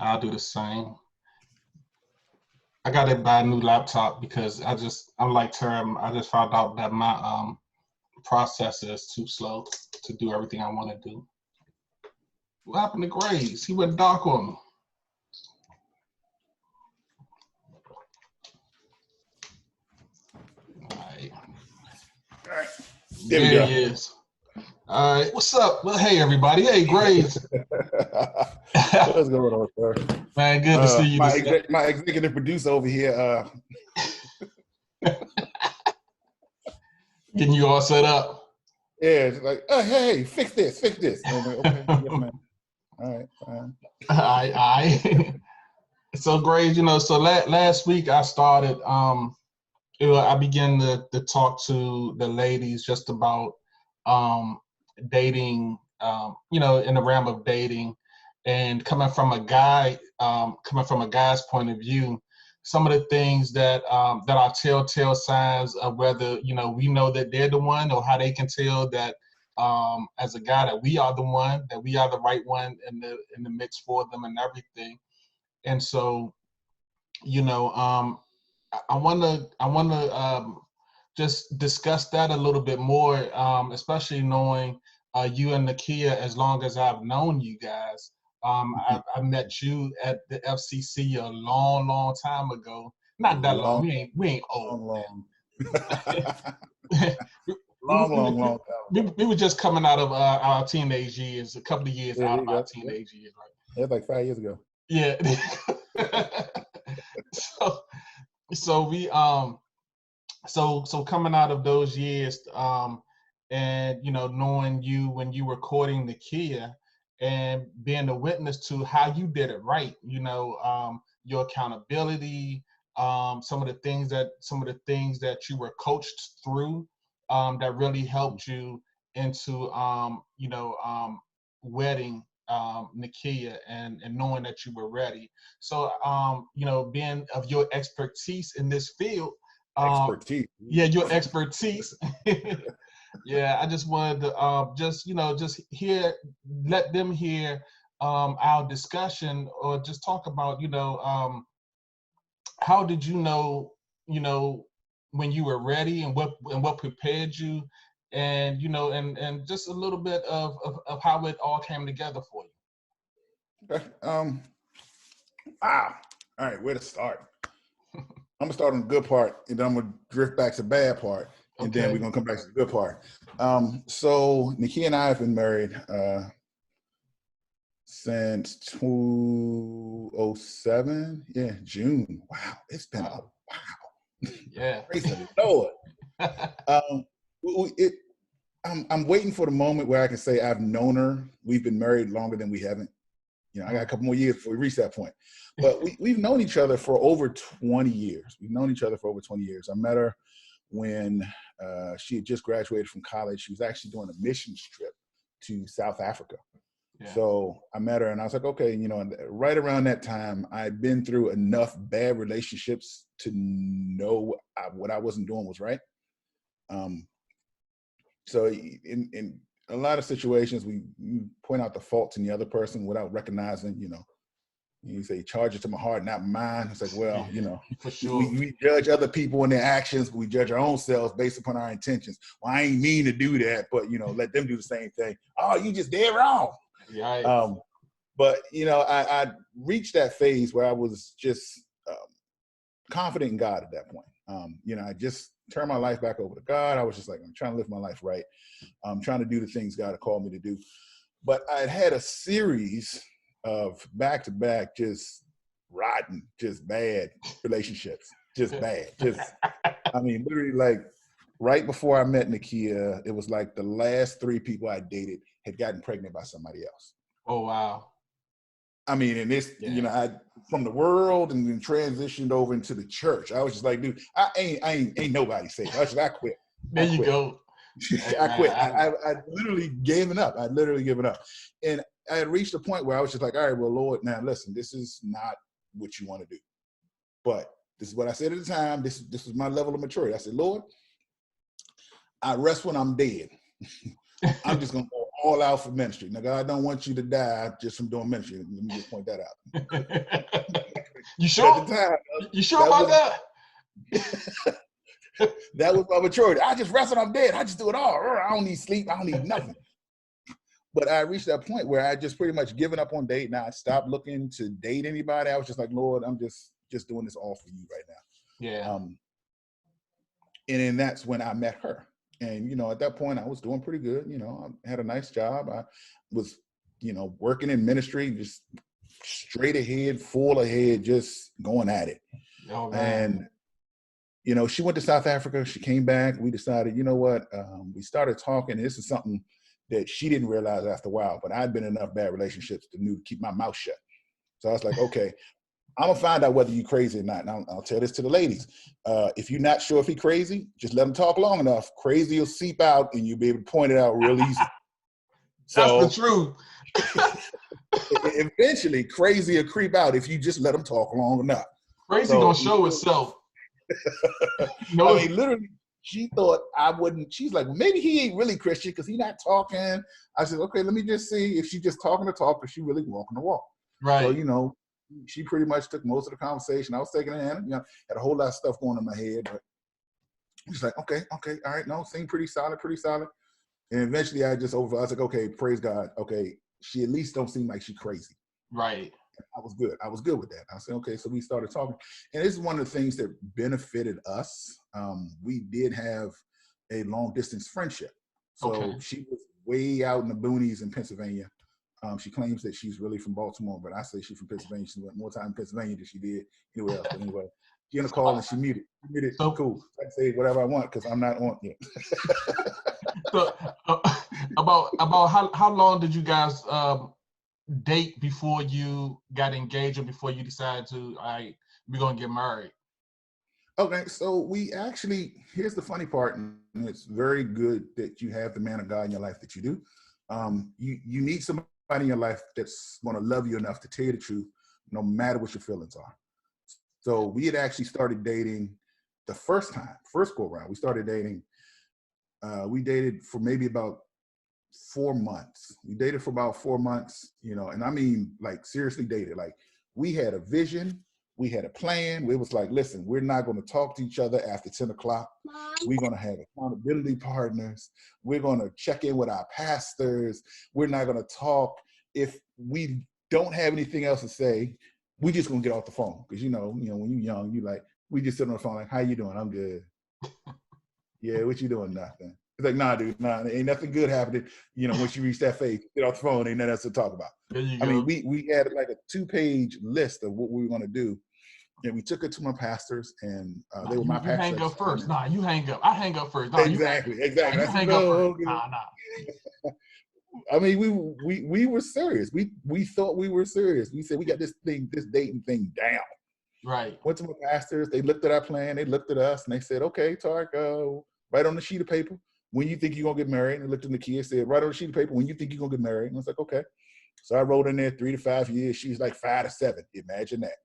I'll do the same. I got to buy a new laptop because I'm like Term. I just found out that my processor is too slow to do everything I want to do. What happened to Graves? He went dark on me. All right. There we go. He is. All right, what's up? Well, hey everybody. Hey Graves. What's going on, sir? Man, good to see you. My executive producer over here. Getting you all set up. Yeah, it's like, oh, hey, fix this. I'm like, okay, yes, man. All right, fine. All right. So Graves, so last week I started. I began to talk to the ladies just about dating, in the realm of dating, and coming from a guy's point of view, some of the things that are telltale signs of whether we know that they're the one, or how they can tell that as a guy that we are the one, that we are the right one in the mix for them and everything. And so, I want to just discuss that a little bit more, especially knowing you and Nakia as long as I've known you guys. I met you at the FCC a long time ago. Not that long. We ain't old. Long time. We were just coming out of our teenage years, a couple of years out of our teenage years, right? Yeah, like 5 years ago. Yeah. So we so coming out of those years, and knowing you when you were courting Nakia, and being a witness to how you did it right, your accountability, some of the things that you were coached through, that really helped you into wedding Nakia, and knowing that you were ready. So being of your expertise in this field. Expertise. Yeah, your expertise. Yeah, I just wanted to just let them hear our discussion, or just talk about how did you know when you were ready, and what prepared you, and and just a little bit of how it all came together for you. Okay. All right, where to start? I'm gonna start on the good part, and then I'm gonna drift back to the bad part, and then we're gonna come back to the good part. So Nakia and I have been married since 2007. Yeah, June. Wow, it's been a while. Yeah. Praise the Lord. I'm waiting for the moment where I can say I've known her. We've been married longer than we haven't. I got a couple more years before we reach that point. But we've known each other for over 20 years. We've known each other for over 20 years. I met her when she had just graduated from college. She was actually doing a missions trip to South Africa. Yeah. So I met her, and I was like, okay, right around that time, I'd been through enough bad relationships to know what I wasn't doing was right. So in a lot of situations, we point out the faults in the other person without recognizing, you say, charge it to my heart, not mine. It's like, well, for sure. we judge other people and their actions, but we judge our own selves based upon our intentions. Well, I ain't mean to do that, but, let them do the same thing. Oh, you just dead wrong. Right. But, I reached that phase where I was just confident in God at that point. I just turned my life back over to God. I was just like, I'm trying to live my life right. I'm trying to do the things God had called me to do. But I had a series of back-to-back, just rotten, just bad relationships, just bad. Literally, like, right before I met Nakia, it was like the last 3 people I dated had gotten pregnant by somebody else. Oh, wow. And this, I from the world and then transitioned over into the church. I was just like, dude, I ain't nobody safe. I quit. There you go. I quit. I literally given up. And I had reached a point where I was just like, all right, well, Lord, now listen, this is not what you want to do. But this is what I said at the time. This was my level of maturity. I said, Lord, I rest when I'm dead. I'm just going to go all out for ministry. Now, God don't want you to die just from doing ministry. Let me just point that out. You But at sure? the time, You sure about that? that was my maturity. I just rest when I'm dead. I just do it all. I don't need sleep. I don't need nothing. But I reached that point where I just pretty much given up on dating. I stopped looking to date anybody. I was just like, Lord, I'm just doing this all for you right now. Yeah. And then that's when I met her. And, at that point I was doing pretty good. I had a nice job. I was, working in ministry, just straight ahead, full ahead, just going at it. Oh, man. And, she went to South Africa. She came back. We decided, you know what? We started talking. This is something that she didn't realize after a while, but I'd been in enough bad relationships to keep my mouth shut. So I was like, okay, I'm gonna find out whether you're crazy or not. And I'll tell this to the ladies. If you're not sure if he's crazy, just let him talk long enough. Crazy will seep out and you'll be able to point it out real easy. So that's the truth. Eventually, crazy will creep out if you just let him talk long enough. Crazy gonna show itself. I mean, literally, she thought I wouldn't. She's like, maybe he ain't really Christian because he's not talking. I said, okay, let me just see if she's just talking to talk or she really walking the walk. Right. So, she pretty much took most of the conversation. I was taking it in, had a whole lot of stuff going in my head, but she's like, okay, all right, no, seemed pretty solid. And eventually I was like, okay, praise God. Okay, she at least don't seem like she's crazy. Right. I was good with that. I said, okay, so we started talking. And this is one of the things that benefited us. We did have a long distance friendship. So She was way out in the boonies in Pennsylvania. She claims that she's really from Baltimore, but I say she's from Pennsylvania. She spent more time in Pennsylvania than she did anywhere else. But anyway, she on a call and she muted. So cool. I can say whatever I want because I'm not on yet. So, about how long did you guys date before you got engaged or before you decided to, we're gonna get married? Okay, so we actually, here's the funny part, and it's very good that you have the man of God in your life that you do. You need somebody in your life that's going to love you enough to tell you the truth, no matter what your feelings are. So we had actually started dating the first go around. We started dating. We dated for maybe about 4 months. We dated for about 4 months, and I mean, like, seriously dated. Like, we had a vision. We had a plan. It was like, listen, we're not going to talk to each other after 10 o'clock. We're going to have accountability partners. We're going to check in with our pastors. We're not going to talk. If we don't have anything else to say, we just going to get off the phone. Because, when you're young, you like, we just sit on the phone like, how you doing? I'm good. Yeah, what you doing? Nothing. It's like, nah, dude, ain't nothing good happening. Once you reach that phase, get off the phone, ain't nothing else to talk about. I mean, we had like a 2-page list of what we were going to do. And we took it to my pastors, and they were my pastors. You hang up first. Nah, you hang up. I hang up first. Nah, exactly. You hang up first. Nah. I mean, we were serious. We thought we were serious. We said we got this dating thing down. Right. Went to my pastors. They looked at our plan. They looked at us, and they said, "Okay, Tarek, write on the sheet of paper when you think you're gonna get married." And they looked at the kids, said, "Write on the sheet of paper when you think you're gonna get married." And I was like, "Okay." So I wrote in there 3 to 5 years. She's like 5 to 7. Imagine that.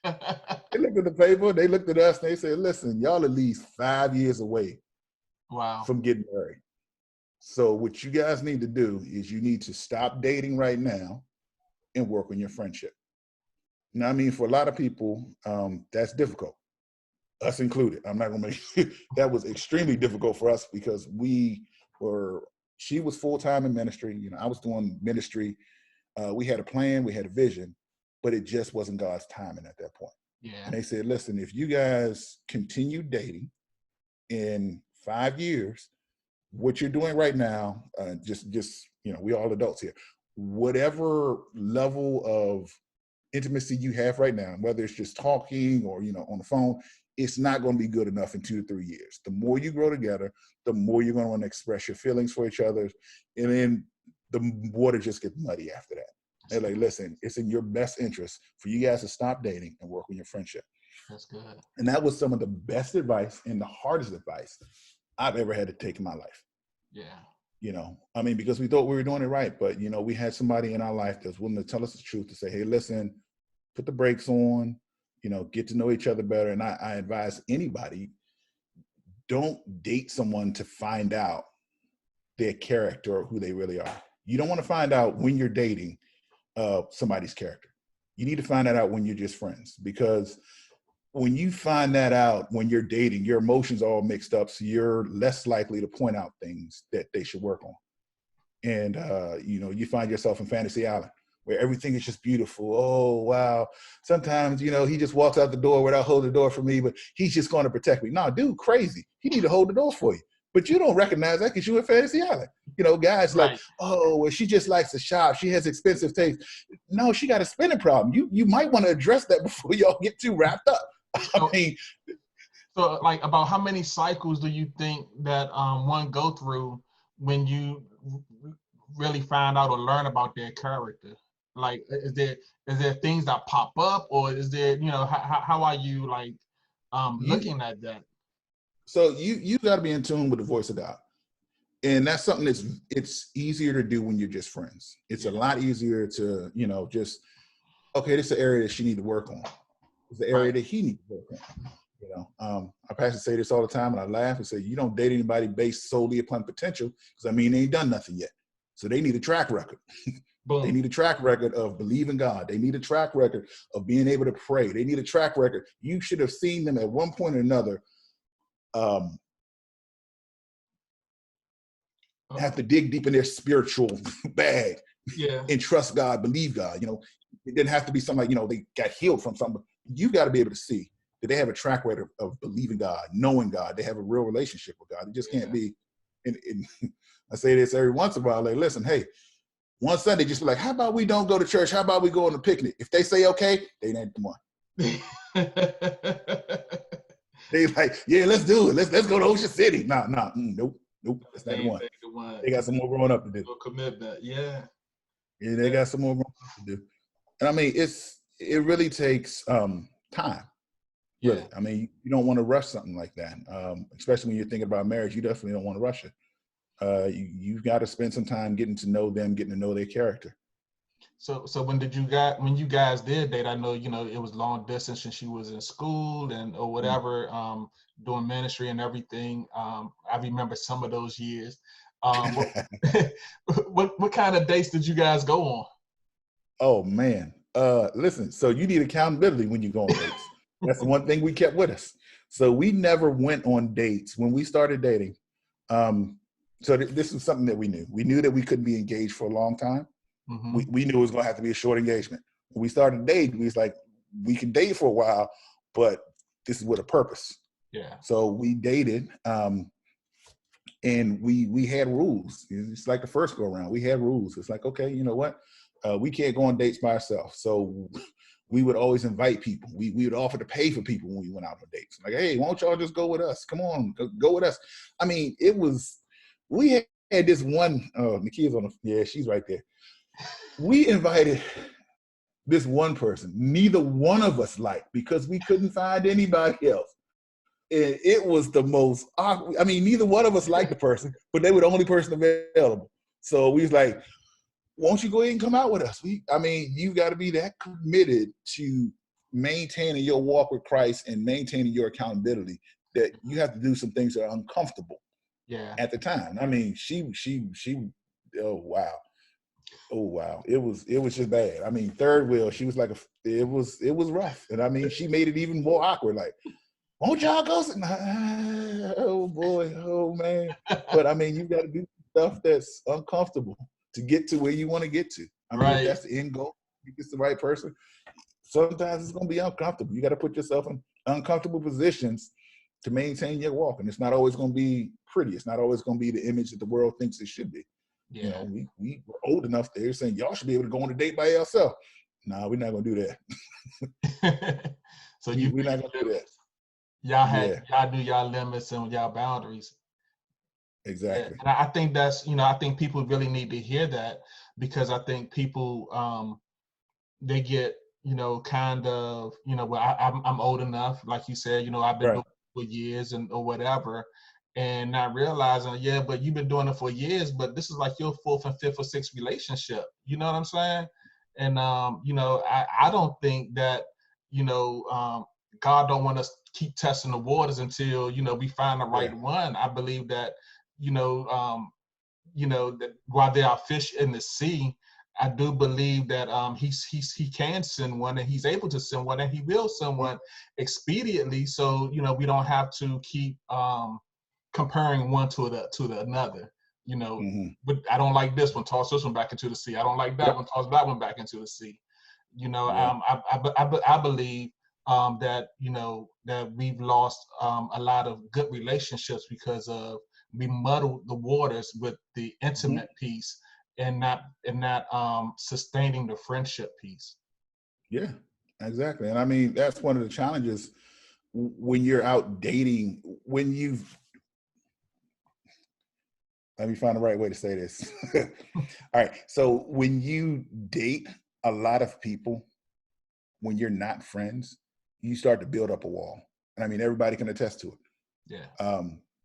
They looked at the paper, they looked at us, and they said, listen, y'all at least 5 years away from getting married. So what you guys need to do is you need to stop dating right now and work on your friendship. Now, I mean, for a lot of people, that's difficult, us included. I'm not going to make that was extremely difficult for us because she was full-time in ministry. I was doing ministry. We had a plan, we had a vision, but it just wasn't God's timing at that point. Yeah. And they said, listen, if you guys continue dating in 5 years, what you're doing right now, just we all adults here, whatever level of intimacy you have right now, whether it's just talking or, on the phone, it's not going to be good enough in 2 to 3 years. The more you grow together, the more you're going to want to express your feelings for each other. And then the water just gets muddy after that. They're like, listen, it's in your best interest for you guys to stop dating and work on your friendship. That's good. And that was some of the best advice and the hardest advice I've ever had to take in my life. Yeah. I mean, because we thought we were doing it right, but, we had somebody in our life that's willing to tell us the truth, to say, hey, listen, put the brakes on, get to know each other better. And I advise anybody, don't date someone to find out their character or who they really are. You don't want to find out when you're dating somebody's character. You need to find that out when you're just friends, because when you find that out when you're dating, your emotions are all mixed up, so you're less likely to point out things that they should work on. And you find yourself in Fantasy Island, where everything is just beautiful. Oh, wow. Sometimes, he just walks out the door without holding the door for me, but he's just going to protect me. No, dude, crazy. He need to hold the door for you. But you don't recognize that because you're in Fantasy Island. Guys Right. like, oh, well, she just likes to shop. She has expensive taste. No, she got a spending problem. You might want to address that before y'all get too wrapped up. So like, about how many cycles do you think that one go through when you really find out or learn about their character? Like, is there things that pop up, or is there, how are you like looking at that? So you got to be in tune with the voice of God. And that's something it's easier to do when you're just friends. It's a lot easier to, just, okay, this is the area that she need to work on. It's the area that he needs to work on. Our pastors say this all the time, and I laugh and say, you don't date anybody based solely upon potential, because they ain't done nothing yet. So they need a track record. Boom. They need a track record of believing God. They need a track record of being able to pray. They need a track record. You should have seen them at one point or another have to dig deep in their spiritual bag and trust God, believe God. It didn't have to be something like, they got healed from something. You got to be able to see that they have a track record of believing God, knowing God. They have a real relationship with God. It just can't be, and I say this every once in a while, like, listen, hey, one Sunday, just be like, how about we don't go to church? How about we go on a picnic? If they say, okay, they ain't the one. They like, yeah, let's do it. Let's go to Ocean City. Nope. That's not the one. They got some more growing up to do. No commitment, yeah. Yeah, they got some more growing up to do. And it really takes time. Really. Yeah. You don't want to rush something like that. Especially when you're thinking about marriage, you definitely don't want to rush it. You've got to spend some time getting to know them, getting to know their character. So when you guys did date, I know, it was long distance and she was in school or whatever, doing ministry and everything. I remember some of those years. What kind of dates did you guys go on? Oh man. Listen, so you need accountability when you go on dates. That's the one thing we kept with us. So we never went on dates when we started dating. So this was something that we knew. We knew that we couldn't be engaged for a long time. Mm-hmm. We knew it was going to have to be a short engagement. When we started dating, we was like, we can date for a while, but this is with a purpose. Yeah. So we dated, and we had rules. It's like the first go around. We had rules. It's like, okay, you know what? We can't go on dates by ourselves. So we would always invite people. We would offer to pay for people when we went out on dates. Like, hey, why don't y'all just go with us? Come on, go with us. We had this one, Nakia's she's right there. We invited this one person, neither one of us liked, because we couldn't find anybody else. And it was the most awkward. Neither one of us liked the person, but they were the only person available. So we was like, won't you go ahead and come out with us? You got to be that committed to maintaining your walk with Christ and maintaining your accountability that you have to do some things that are uncomfortable. Yeah. At the time. She oh wow. It was just bad. Third wheel, she was like it was rough. And she made it even more awkward. Like, won't y'all go? Oh boy, oh man. But you got to do stuff that's uncomfortable to get to where you want to get to. If that's the end goal, if it's the right person, sometimes it's going to be uncomfortable. You got to put yourself in uncomfortable positions to maintain your walk. And it's not always going to be pretty. It's not always going to be the image that the world thinks it should be. Yeah. We were old enough there saying y'all should be able to go on a date by yourself. No, we're not going to do that. So we're not going to do that. Y'all knew y'all limits and y'all boundaries. Exactly. And I think that's, I think people really need to hear that, because I think people, they get, kind of, well, I'm old enough, like you said, I've been doing it for years or whatever, and not realizing, but you've been doing it for years, but this is like your fourth and fifth or sixth relationship. You know what I'm saying? And, I don't think that, God don't want us to keep testing the waters until, we find the right one. I believe that, you know, that while there are fish in the sea, I do believe that he can send one, and he's able to send one, and he will send one expediently. So you know, we don't have to keep comparing one to the another. You know, but I don't like this one. Toss this one back into the sea. I don't like that one. Toss that one back into the sea. You know, I believe that, you know, that we've lost a lot of good relationships because of we muddled the waters with the intimate piece and not sustaining the friendship piece. Yeah, exactly. And I mean, that's one of the challenges when you're out dating, when you've, let me find the right way to say this. All right. So when you date a lot of people, when you're not friends, you start to build up a wall. And I mean, everybody can attest to it. Yeah.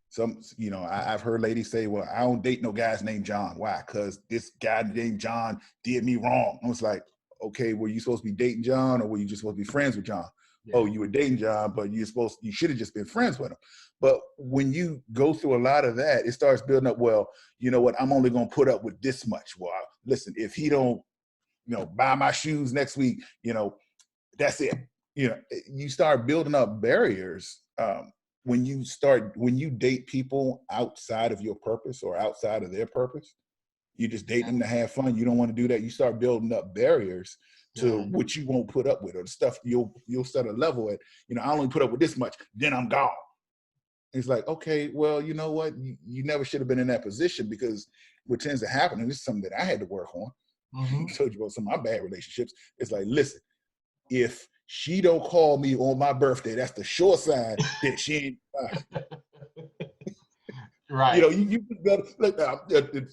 Some, you know, I've heard ladies say, well, I don't date no guys named John. Why? Because this guy named John did me wrong. I was like, okay, were you supposed to be dating John, or were you just supposed to be friends with John? Yeah. Oh, you were dating John, but you should have just been friends with him. But when you go through a lot of that, it starts building up, well, you know what, I'm only going to put up with this much. Well, listen, if he don't, you know, buy my shoes next week, you know, that's it. You know, you start building up barriers when you date people outside of your purpose or outside of their purpose. You just date them to have fun. You don't want to do that. You start building up barriers to what you won't put up with, or the stuff you'll set a level at. You know, I only put up with this much, then I'm gone. It's like, okay, well, you know what? You never should have been in that position, because what tends to happen, and this is something that I had to work on. I told you about some of my bad relationships. It's like, listen, if she don't call me on my birthday, that's the sure sign that she ain't. Right. You know, you look,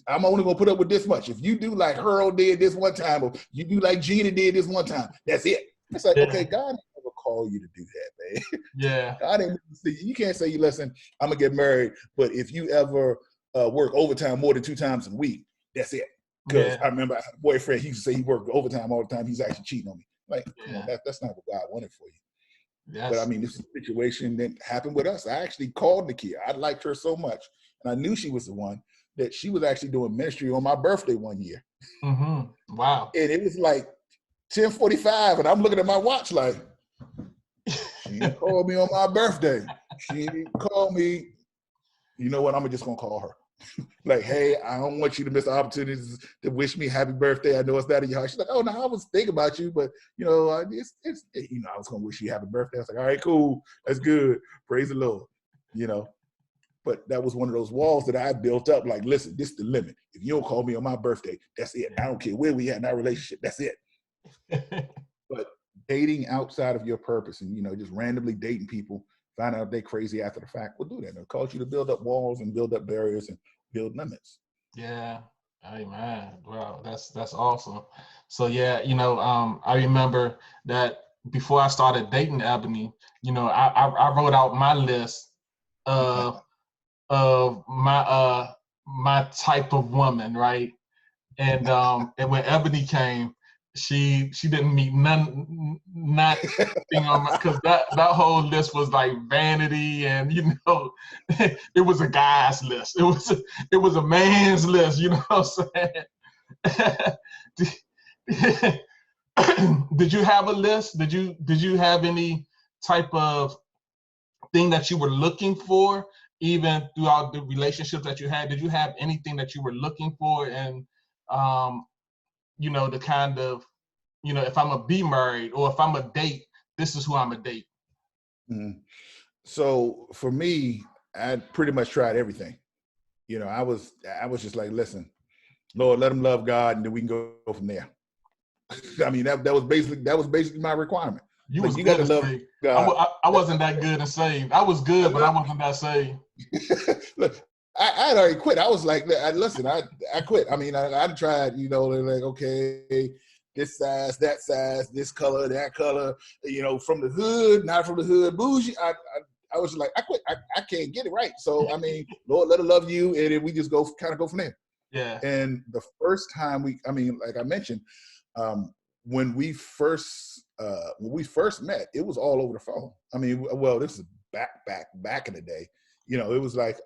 I'm only gonna put up with this much. If you do like Earl did this one time, or you do like Gina did this one time, that's it. It's like, okay, God ain't never call you to do that, man. Yeah. God ain't. You can't say, listen, I'm gonna get married, but if you ever work overtime more than 2 times a week, that's it. Because I remember a boyfriend, he used to say he worked overtime all the time. He's actually cheating on me. Like, come on, that's not what God wanted for you. Yes. But I mean, this is a situation that happened with us. I actually called Nakia. I liked her so much, and I knew she was the one, that she was actually doing ministry on my birthday one year. Wow. And it was like 10:45, and I'm looking at my watch like, she didn't call me on my birthday. She didn't call me. You know what? I'm just gonna call her. Like, hey, I don't want you to miss the opportunities to wish me happy birthday. I know it's not in your heart. She's like, oh no, I was thinking about you, but you know, it's you know, I was gonna wish you happy birthday. I was like, all right, cool, that's good. Praise the Lord. You know, but that was one of those walls that I built up. Like, listen, this is the limit. If you don't call me on my birthday, that's it. I don't care where we at in our relationship. That's it. But dating outside of your purpose, and you know, just randomly dating people, find out if they're crazy after the fact, will do that. It'll cause you to build up walls and build up barriers and build limits. Yeah. Amen. Wow, that's awesome. So yeah, you know, I remember that before I started dating Ebony, you know, I wrote out my list of my type of woman, right? And when Ebony came, she didn't meet nothing on my, because that whole list was like vanity, and you know, it was a guy's list. It was a man's list, you know what I'm saying? Did you have a list? Did you have any type of thing that you were looking for, even throughout the relationships that you had? Did you have anything that you were looking for? And you know, the kind of, you know, if I'm a be married or if I'm a date, this is who I'm a date. So for me, I pretty much tried everything. You know, I was just like, listen, Lord, let them love God, and then we can go from there. I mean, that was basically my requirement. You was got to love God. I wasn't that good and saved. I was good, but I wasn't that saved. Look, I had already quit. I was like, listen, I quit. I mean, I tried, you know, like, okay, this size, that size, this color, that color, you know, from the hood, not from the hood, bougie. I was like, I quit. I can't get it right. So, I mean, Lord, let her love you, and then we just go from there. Yeah. And the first time like I mentioned, when we first met, it was all over the phone. I mean, well, this is back in the day. You know, it was like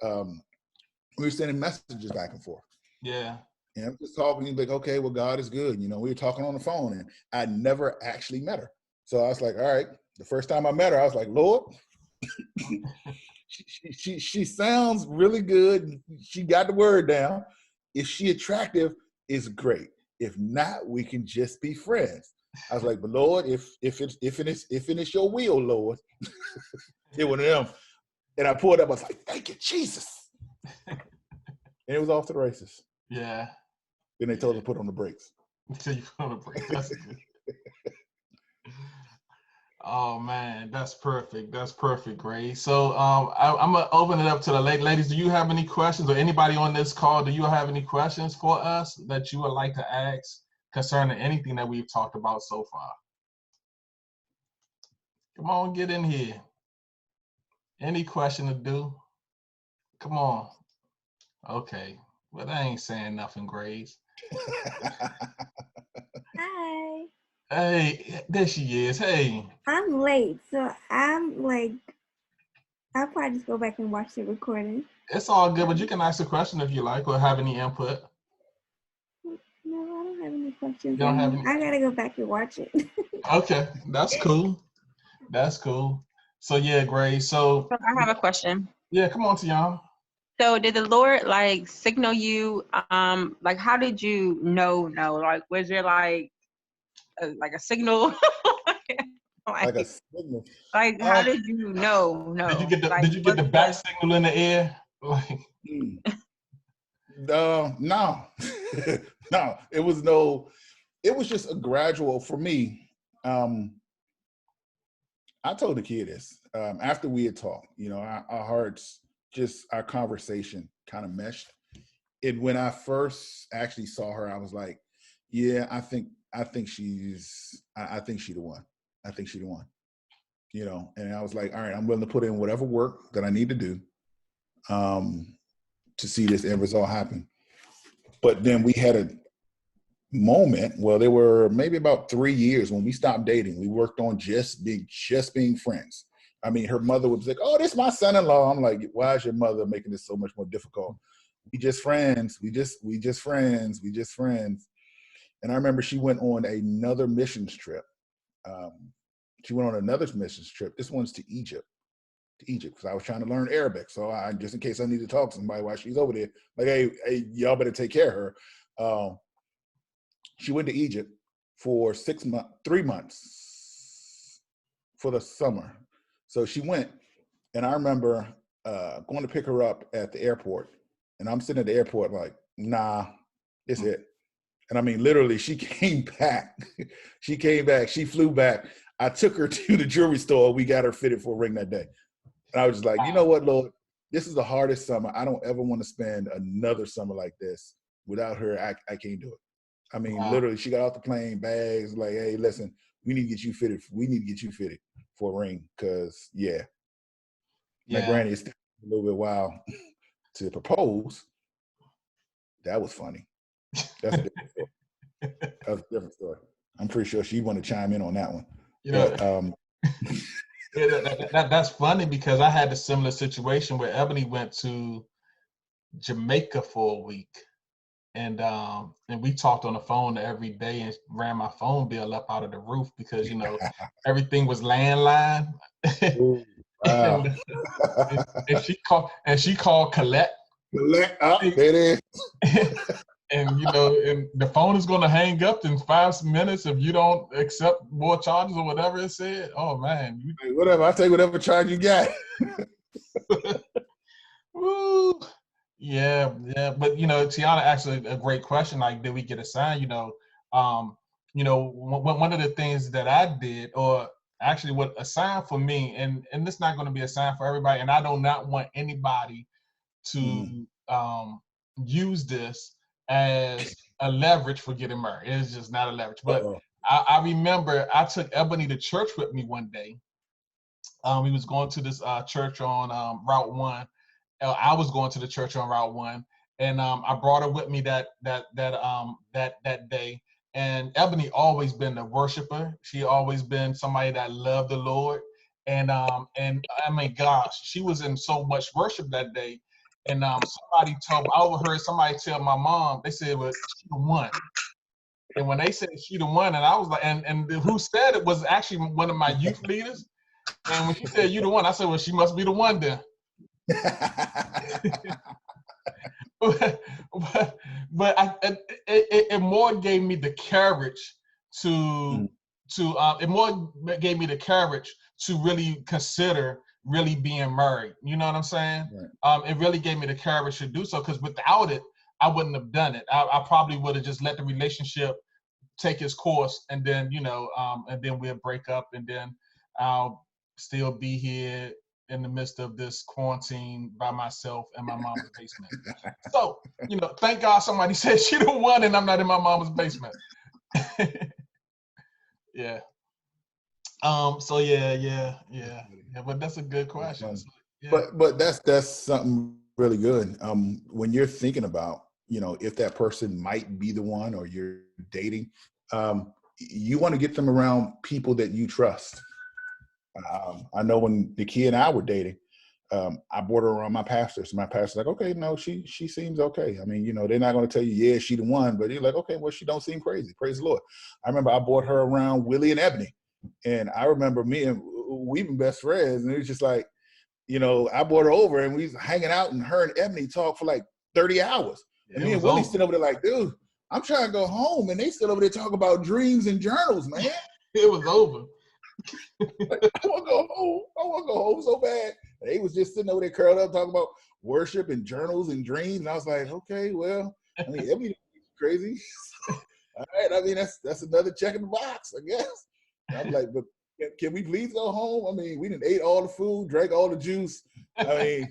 we were sending messages back and forth. Yeah. And I'm just talking, like, okay, well, God is good. You know, we were talking on the phone, and I never actually met her. So I was like, all right. The first time I met her, I was like, Lord, she sounds really good. She got the word down. If she attractive, it's great. If not, we can just be friends. I was like, but Lord, if it is your will, Lord, it was them. And I pulled up. I was like, thank you, Jesus. And it was off to the races. Yeah. Then they told us to put on the brakes. So you put on a break. That's good. Oh man, that's perfect. That's perfect, Grace. So I'm gonna open it up to the ladies. Do you have any questions, or anybody on this call? Do you have any questions for us that you would like to ask concerning anything that we've talked about so far? Come on, get in here. Any question to do? Come on. Okay. Well, I ain't saying nothing, Grace. Hi. Hey, there she is. Hey. I'm late, so I'm like, I'll probably just go back and watch the recording. It's all good, but you can ask a question if you like or have any input. No, I don't have any questions. You don't have any? I gotta go back and watch it. Okay, that's cool. That's cool. So yeah, Grace. So I have a question. yeah, come on, Tiana. So did the Lord like signal you? Like how did you know? Like was there like a signal? Like a signal. Like how did you know? Did you get the Like, Did you get the bat signal in the air? Like, no, no. It was no. It was just a gradual for me. I told the kid this after we had talked. You know, our hearts, just our conversation, kind of meshed. And when I first actually saw her, I was like, "Yeah, I think she's the one. I think she's the one." You know, and I was like, "All right, I'm willing to put in whatever work that I need to do to see this end result happen." But then we had a moment. Well, there were maybe about 3 years when we stopped dating. We worked on just being friends. I mean, her mother was like, "Oh, this is my son-in-law." I'm like, "Why is your mother making this so much more difficult? We just friends. We just friends. We just friends." And I remember she went on another missions trip. She went on another missions trip. This one's to Egypt. Because I was trying to learn Arabic. So I, just in case I need to talk to somebody while she's over there, like, hey, y'all better take care of her. She went to Egypt for 3 months for the summer. So she went, and I remember going to pick her up at the airport, and I'm sitting at the airport like, nah, it's it. And I mean, literally, she came back. She flew back. I took her to the jewelry store. We got her fitted for a ring that day. And I was just like, you know what, Lord, this is the hardest summer. I don't ever want to spend another summer like this without her. I can't do it. I mean, literally, she got off the plane, bags, like, hey, listen, we need to get you fitted. We need to get you fitted for a ring because, my granny is a little bit wild to propose. That was funny. That's a different story. That was a different story. I'm pretty sure she'd want to chime in on that one. You know, that's funny because I had a similar situation where Ebony went to Jamaica for a week, and we talked on the phone every day and ran my phone bill up out of the roof because everything was landline. Ooh, wow. and she called Colette. Colette, there it is. And and the phone is going to hang up in 5 minutes if you don't accept more charges or whatever it said. Oh man, whatever. I'll take whatever charge you got. Woo. Yeah. But Tiana asked a great question. Like, did we get a sign? One of the things that I did, or actually what a sign for me, and this is not going to be a sign for everybody, and I do not want anybody to use this as a leverage for getting married. It's just not a leverage. But I remember I took Ebony to church with me one day. We was going to this church on Route 1. I was going to the church on Route 1, and I brought her with me that day. And Ebony always been a worshiper. She always been somebody that loved the Lord. And I mean, gosh, she was in so much worship that day. And I overheard somebody tell my mom, they said, well, she the one. And when they said she the one, and I was like, and who said it was actually one of my youth leaders. And when she said you the one, I said, well, she must be the one then. It more gave me the courage to it more gave me the courage to really consider really being married. You know what I'm saying? Right. It really gave me the courage to do so, because without it, I wouldn't have done it. I probably would have just let the relationship take its course, and then and then we'll break up, and then I'll still be here in the midst of this quarantine by myself in my mom's basement. So, thank God somebody said she the one and I'm not in my mom's basement. Yeah. So yeah. But that's a good question. So, yeah. But that's something really good. When you're thinking about, if that person might be the one, or you're dating, you want to get them around people that you trust. I know when Nakia and I were dating, I brought her around my pastors. My pastor's like, okay, no, she seems okay. I mean, they're not going to tell you, yeah, she the one, but you're like, okay, well, she don't seem crazy. Praise the Lord. I remember I brought her around Willie and Ebony, and I remember we've been best friends, and it was just like, I brought her over, and we was hanging out, and her and Ebony talked for like 30 hours. And me and Willie sitting over there like, dude, I'm trying to go home, and they still over there talking about dreams and journals, man. It was over. Like, I want to go home. I want to go home so bad. And they was just sitting over there curled up talking about worship and journals and dreams. And I was like, okay, well, I mean, everything's crazy. All right, I mean, that's another check in the box, I guess. And I'm like, but can we please go home? I mean, we didn't ate all the food, drank all the juice. I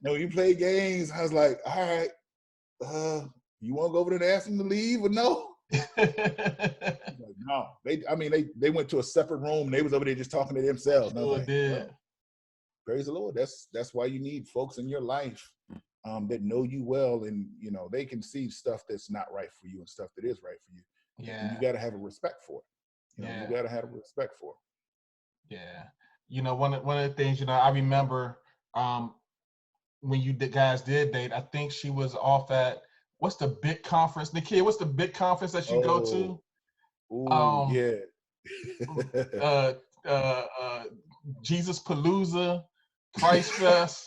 mean, you play games. I was like, all right, you want to go over there and ask them to leave or no? Like, no, they went to a separate room, and they was over there just talking to themselves. Sure like, did. Praise the Lord. That's why you need folks in your life that know you well, and they can see stuff that's not right for you and stuff that is right for you. Yeah, and you got to have a respect for it. You got to have a respect for it. Yeah, one of the things I remember when you guys did date. I think she was off at, what's the big conference, Nakia? What's the big conference that you go to? Jesus Palooza, Christ Fest.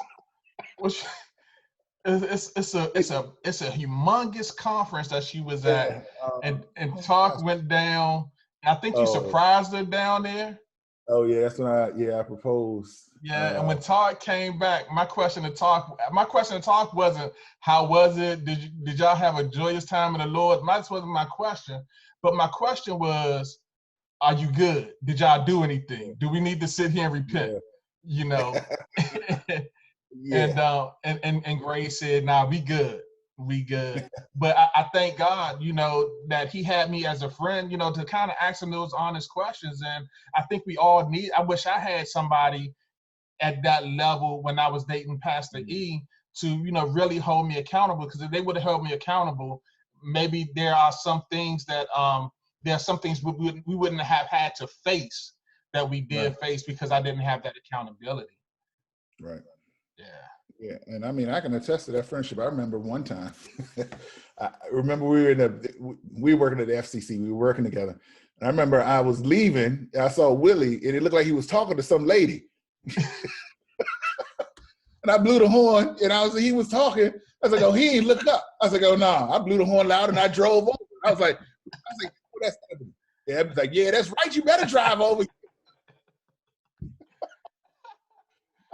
Which it's a humongous conference that she was at, and talk went down. I think you surprised her down there. Oh yeah, that's when I proposed. Yeah, and when Talk came back, my question to Talk wasn't how was it? Did y'all have a joyous time in the Lord? That wasn't my question. But my question was, are you good? Did y'all do anything? Do we need to sit here and repent? Yeah. And Grace said, nah, we good. We good. But I thank God, that he had me as a friend, to kind of ask him those honest questions. And I think we all I wish I had somebody at that level when I was dating Pastor E to, really hold me accountable, because if they would have held me accountable, maybe there are some things that, we wouldn't have had to face that we did face, because I didn't have that accountability. Right. Yeah, and I mean, I can attest to that friendship. I remember one time, I remember we were working at the FCC. We were working together. And I remember I was leaving. I saw Willie, and it looked like he was talking to some lady. And I blew the horn, and he was talking. I was like, oh, he ain't looked up. I was like, oh, no. I blew the horn loud, and I drove over. I was like, oh, that's happening. Yeah, I was like, yeah, that's right. You better drive over.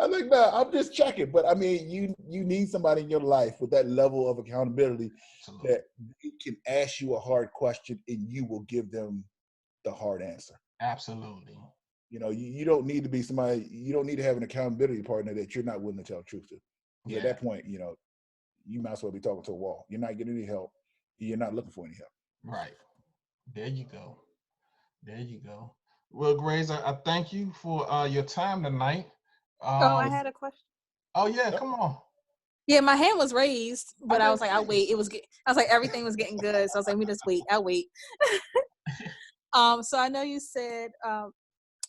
I was like, no, I'm just checking. But I mean, you need somebody in your life with that level of accountability. Absolutely. That they can ask you a hard question and you will give them the hard answer. Absolutely. You don't need to be somebody, you don't need to have an accountability partner that you're not willing to tell the truth to. Yeah. At that point, you might as well be talking to a wall. You're not getting any help. You're not looking for any help. Right. There you go. Well, Grace, I thank you for your time tonight. I had a question. Oh yeah, come on. Yeah, my hand was raised, but I was like, I'll wait. I was like, everything was getting good, so I was like, let me just wait. I'll wait. So I know you said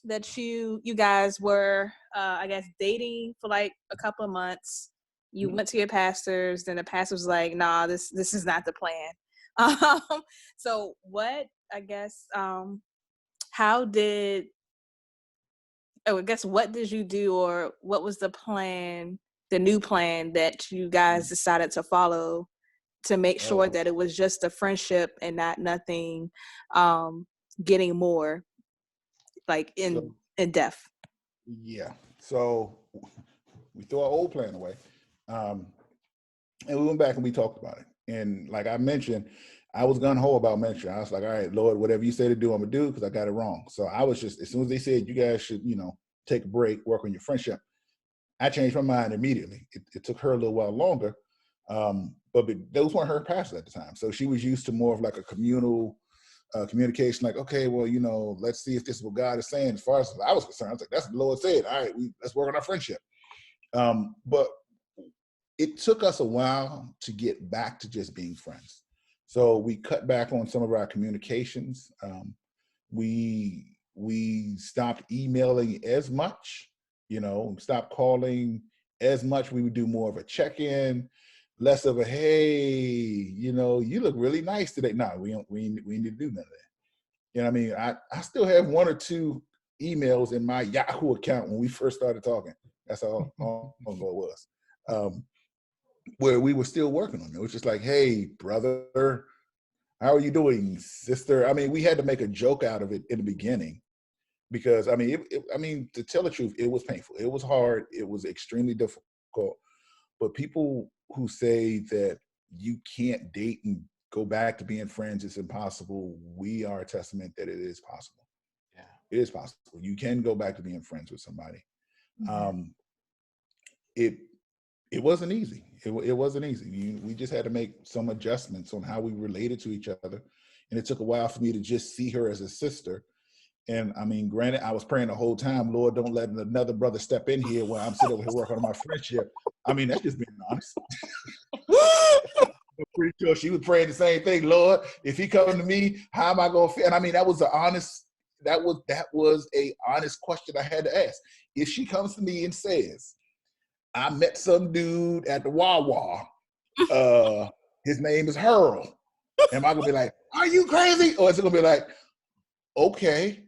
that you guys were, I guess, dating for like a couple of months, You went to your pastors, then the pastor was like, nah, this is not the plan. So what, I guess, how did, I guess, what did you do, or what was the plan, the new plan that you guys decided to follow to make sure that it was just a friendship and not nothing getting more like in depth? Yeah. So we threw our old plan away. And we went back and we talked about it. And like I mentioned, I was gung-ho about mentoring. I was like, all right, Lord, whatever you say to do, I'm going to do, because I got it wrong. So I was just, as soon as they said, you guys should, take a break, work on your friendship, I changed my mind immediately. It took her a little while longer, but those weren't her pastors at the time. So she was used to more of like a communal communication, like, okay, well, let's see if this is what God is saying. As far as I was concerned, I was like, that's what the Lord said. All right, let's work on our friendship. But it took us a while to get back to just being friends. So we cut back on some of our communications. We stopped emailing as much, stopped calling as much. We would do more of a check-in, less of a, hey, you look really nice today. No, we need to do none of that. You know what I mean? I still have one or two emails in my Yahoo account when we first started talking. That's how long ago it was. Where we were still working on it. It was just like, hey, brother, how are you doing, sister? I mean, we had to make a joke out of it in the beginning because, I mean, to tell the truth, it was painful. It was hard. It was extremely difficult. But people who say that you can't date and go back to being friends, it's impossible. We are a testament that it is possible. Yeah, it is possible. You can go back to being friends with somebody. Mm-hmm. It wasn't easy. It wasn't easy. We just had to make some adjustments on how we related to each other. And it took a while for me to just see her as a sister. And I mean, granted, I was praying the whole time, Lord, don't let another brother step in here while I'm sitting over here working on my friendship. I mean, that's just being honest. I'm pretty sure she was praying the same thing. Lord, if he comes to me, how am I going to feel? And I mean, that was a honest question I had to ask. If she comes to me and says, I met some dude at the Wawa. His name is Harold. Am I gonna be like, are you crazy? Or is it gonna be like, okay,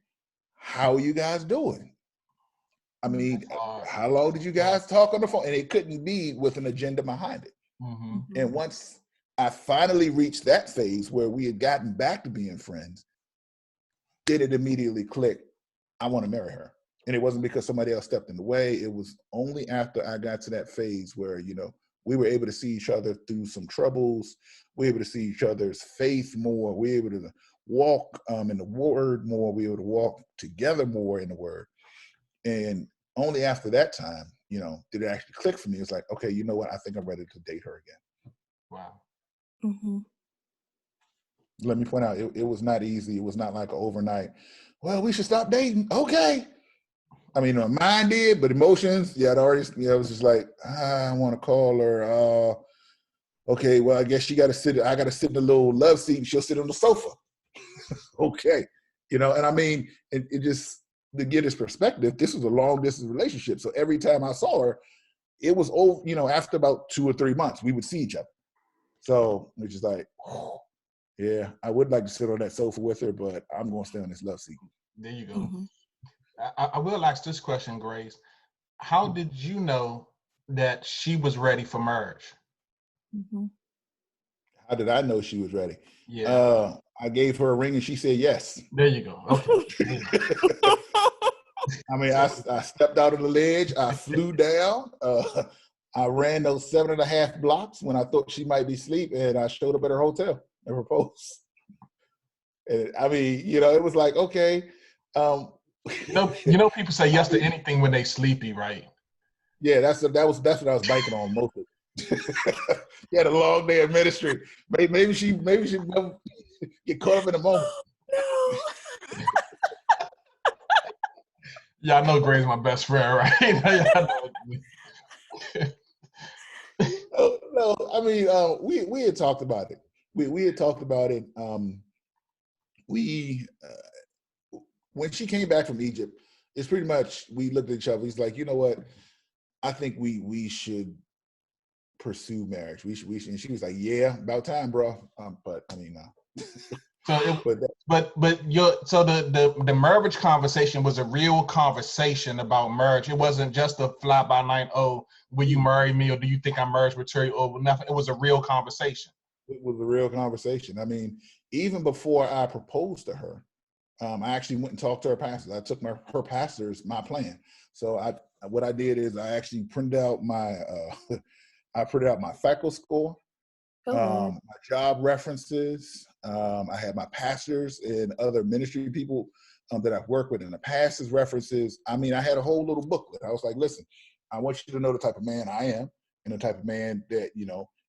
how are you guys doing? I mean, how long did you guys talk on the phone? And it couldn't be with an agenda behind it. Mm-hmm. And once I finally reached that phase where we had gotten back to being friends, then it immediately clicked, I want to marry her. And it wasn't because somebody else stepped in the way. It was only after I got to that phase where, we were able to see each other through some troubles. We were able to see each other's faith more. We were able to walk in the word more. We were able to walk together more in the word. And only after that time, did it actually click for me. It's like, okay, you know what? I think I'm ready to date her again. Wow. Mm-hmm. Let me point out, it was not easy. It was not like an overnight, well, we should stop dating. Okay. I mean, my mind did, but emotions, it was just like, I want to call her. Okay, well, I guess I got to sit in the little love seat and she'll sit on the sofa. Okay. And I mean, it just, to get this perspective, this was a long distance relationship. So every time I saw her, it was over, after about 2 or 3 months, we would see each other. So it's just like, yeah, I would like to sit on that sofa with her, but I'm going to stay on this love seat. There you go. Mm-hmm. I will ask this question, Grace. How did you know that she was ready for marriage? Mm-hmm. How did I know she was ready? Yeah. I gave her a ring and she said yes. There you go. Okay. I mean, I stepped out of the ledge. I flew down. I ran those 7.5 blocks when I thought she might be asleep, and I showed up at her hotel and proposed. And I mean, it was like, okay. People say yes to anything when they sleepy, right? Yeah, that's what I was banking on most of it. He had a long day of ministry. Maybe she get caught up in the moment. Yeah, I know Gray's my best friend, right? No, I mean, we had talked about it. We had talked about it. When she came back from Egypt, it's pretty much, we looked at each other. He's like, you know what? I think we should pursue marriage. And she was like, yeah, about time, bro. But I mean, no. So but the marriage conversation was a real conversation about marriage. It wasn't just a fly by night, oh, will you marry me, or do you think I'm marriage material, or nothing. It was a real conversation. It was a real conversation. I mean, even before I proposed to her, I actually went and talked to her pastors. I took her pastors my plan. So what I did is I actually printed out my FACO score, my job references. I had my pastors and other ministry people that I've worked with in the past as references. I mean, I had a whole little booklet. I was like, listen, I want you to know the type of man I am and the type of man that,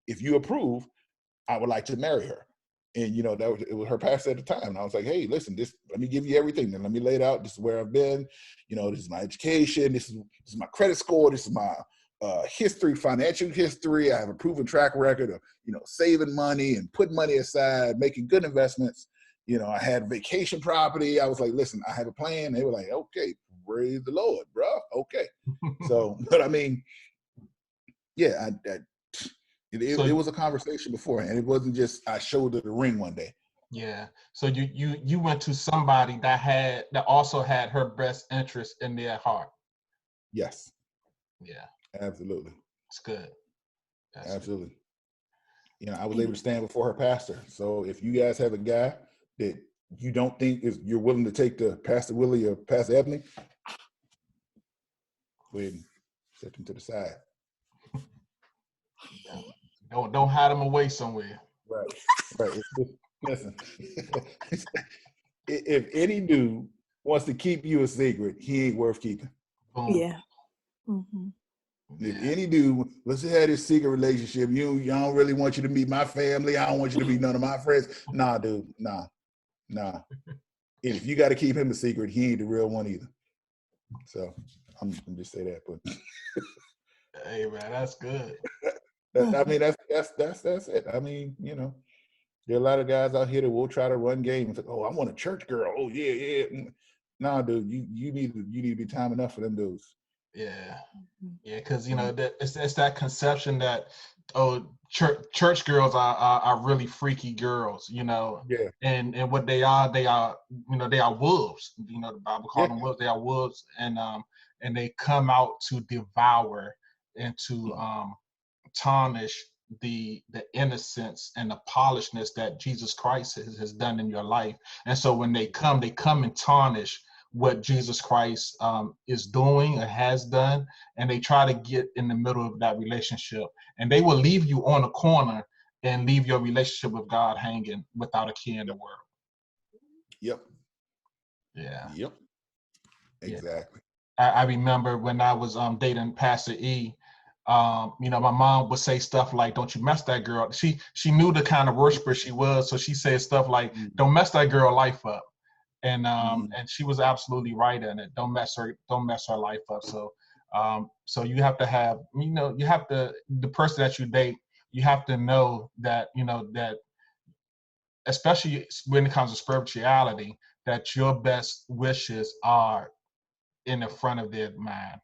if you approve, I would like to marry her. And, it was her pastor at the time. And I was like, hey, listen, let me give you everything. Then let me lay it out. This is where I've been. This is my education. This is my credit score. This is my history, financial history. I have a proven track record of, saving money and putting money aside, making good investments. I had vacation property. I was like, listen, I have a plan. They were like, okay, praise the Lord, bro. Okay. So, but I mean, yeah, it was a conversation beforehand. It wasn't just I showed her the ring one day. Yeah. So you went to somebody that also had her best interest in their heart. Yes. Yeah. Absolutely. It's good. Absolutely. I was able to stand before her pastor. So if you guys have a guy that you don't think you're willing to take to Pastor Willie or Pastor Ebony, go ahead and set them to the side. Don't hide them away somewhere. Right. Listen, if any dude wants to keep you a secret, he ain't worth keeping. Boom. Yeah. Mm-hmm. If any dude, let's have this secret relationship. I don't really want you to meet my family. I don't want you to meet none of my friends. Nah, dude. Nah. And if you got to keep him a secret, he ain't the real one either. So I'm just say that. But hey man, that's good. I mean, that's it. I mean, there are a lot of guys out here that will try to run games. Like, oh, I want a church girl. Oh yeah. Nah, dude, you need to be time enough for them dudes. Yeah, because it's that conception that church girls are really freaky girls, Yeah. and what they are they are wolves. The Bible calls them wolves. They are wolves, and they come out to devour and to tarnish the innocence and the polishedness that Jesus Christ has done in your life. And so when they come and tarnish what Jesus Christ is doing or has done, and they try to get in the middle of that relationship, and they will leave you on a corner and leave your relationship with God hanging without a care in the world. Yep. Yeah. Yep. Exactly. I remember when I was dating Pastor E, my mom would say stuff like, don't you mess that girl. She knew the kind of worshiper she was, so she said stuff like, don't mess that girl life up. And and she was absolutely right in it. Don't mess her life up. So so you have to have, the person that you date, you have to know that, that especially when it comes to spirituality, that your best wishes are in the front of their mind,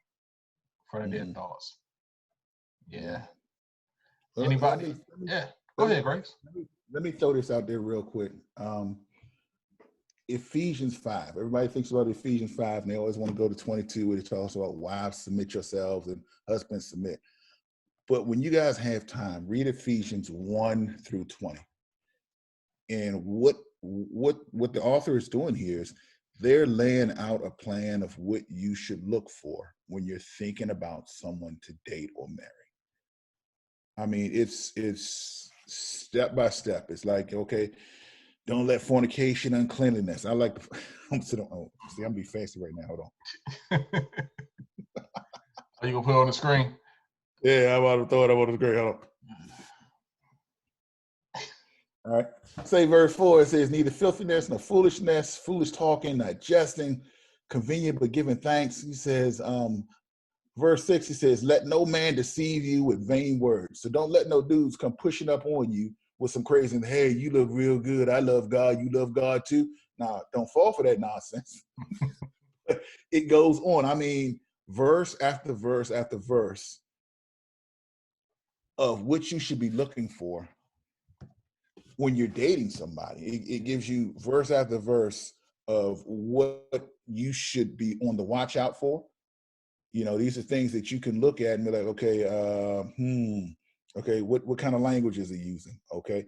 front of their thoughts. Yeah. Well, Anybody? Go ahead, Grace. Let me throw this out there real quick. Ephesians 5. Everybody thinks about Ephesians 5, and they always want to go to 22, where it talks about wives submit yourselves and husbands submit. But when you guys have time, read Ephesians 1 through 20. And what the author is doing here is they're laying out a plan of what you should look for when you're thinking about someone to date or marry. I mean, it's step by step. It's like, okay, don't let fornication, uncleanliness. I like to, I'm gonna be fancy right now. Hold on. Are you gonna put it on the screen? Yeah, I'm about to throw it up on the screen. Hold on. All right. Say verse 4, it says, neither filthiness nor foolishness, foolish talking, not jesting, convenient but giving thanks. He says, verse 6, he says, let no man deceive you with vain words. So don't let no dudes come pushing up on you with some crazy, hey, you look real good. I love God. You love God too. Nah, don't fall for that nonsense. It goes on. I mean, verse after verse after verse of what you should be looking for when you're dating somebody. It gives you verse after verse of what you should be on the watch out for. You know, these are things that you can look at and be like, okay, okay, what kind of language is he using? Okay,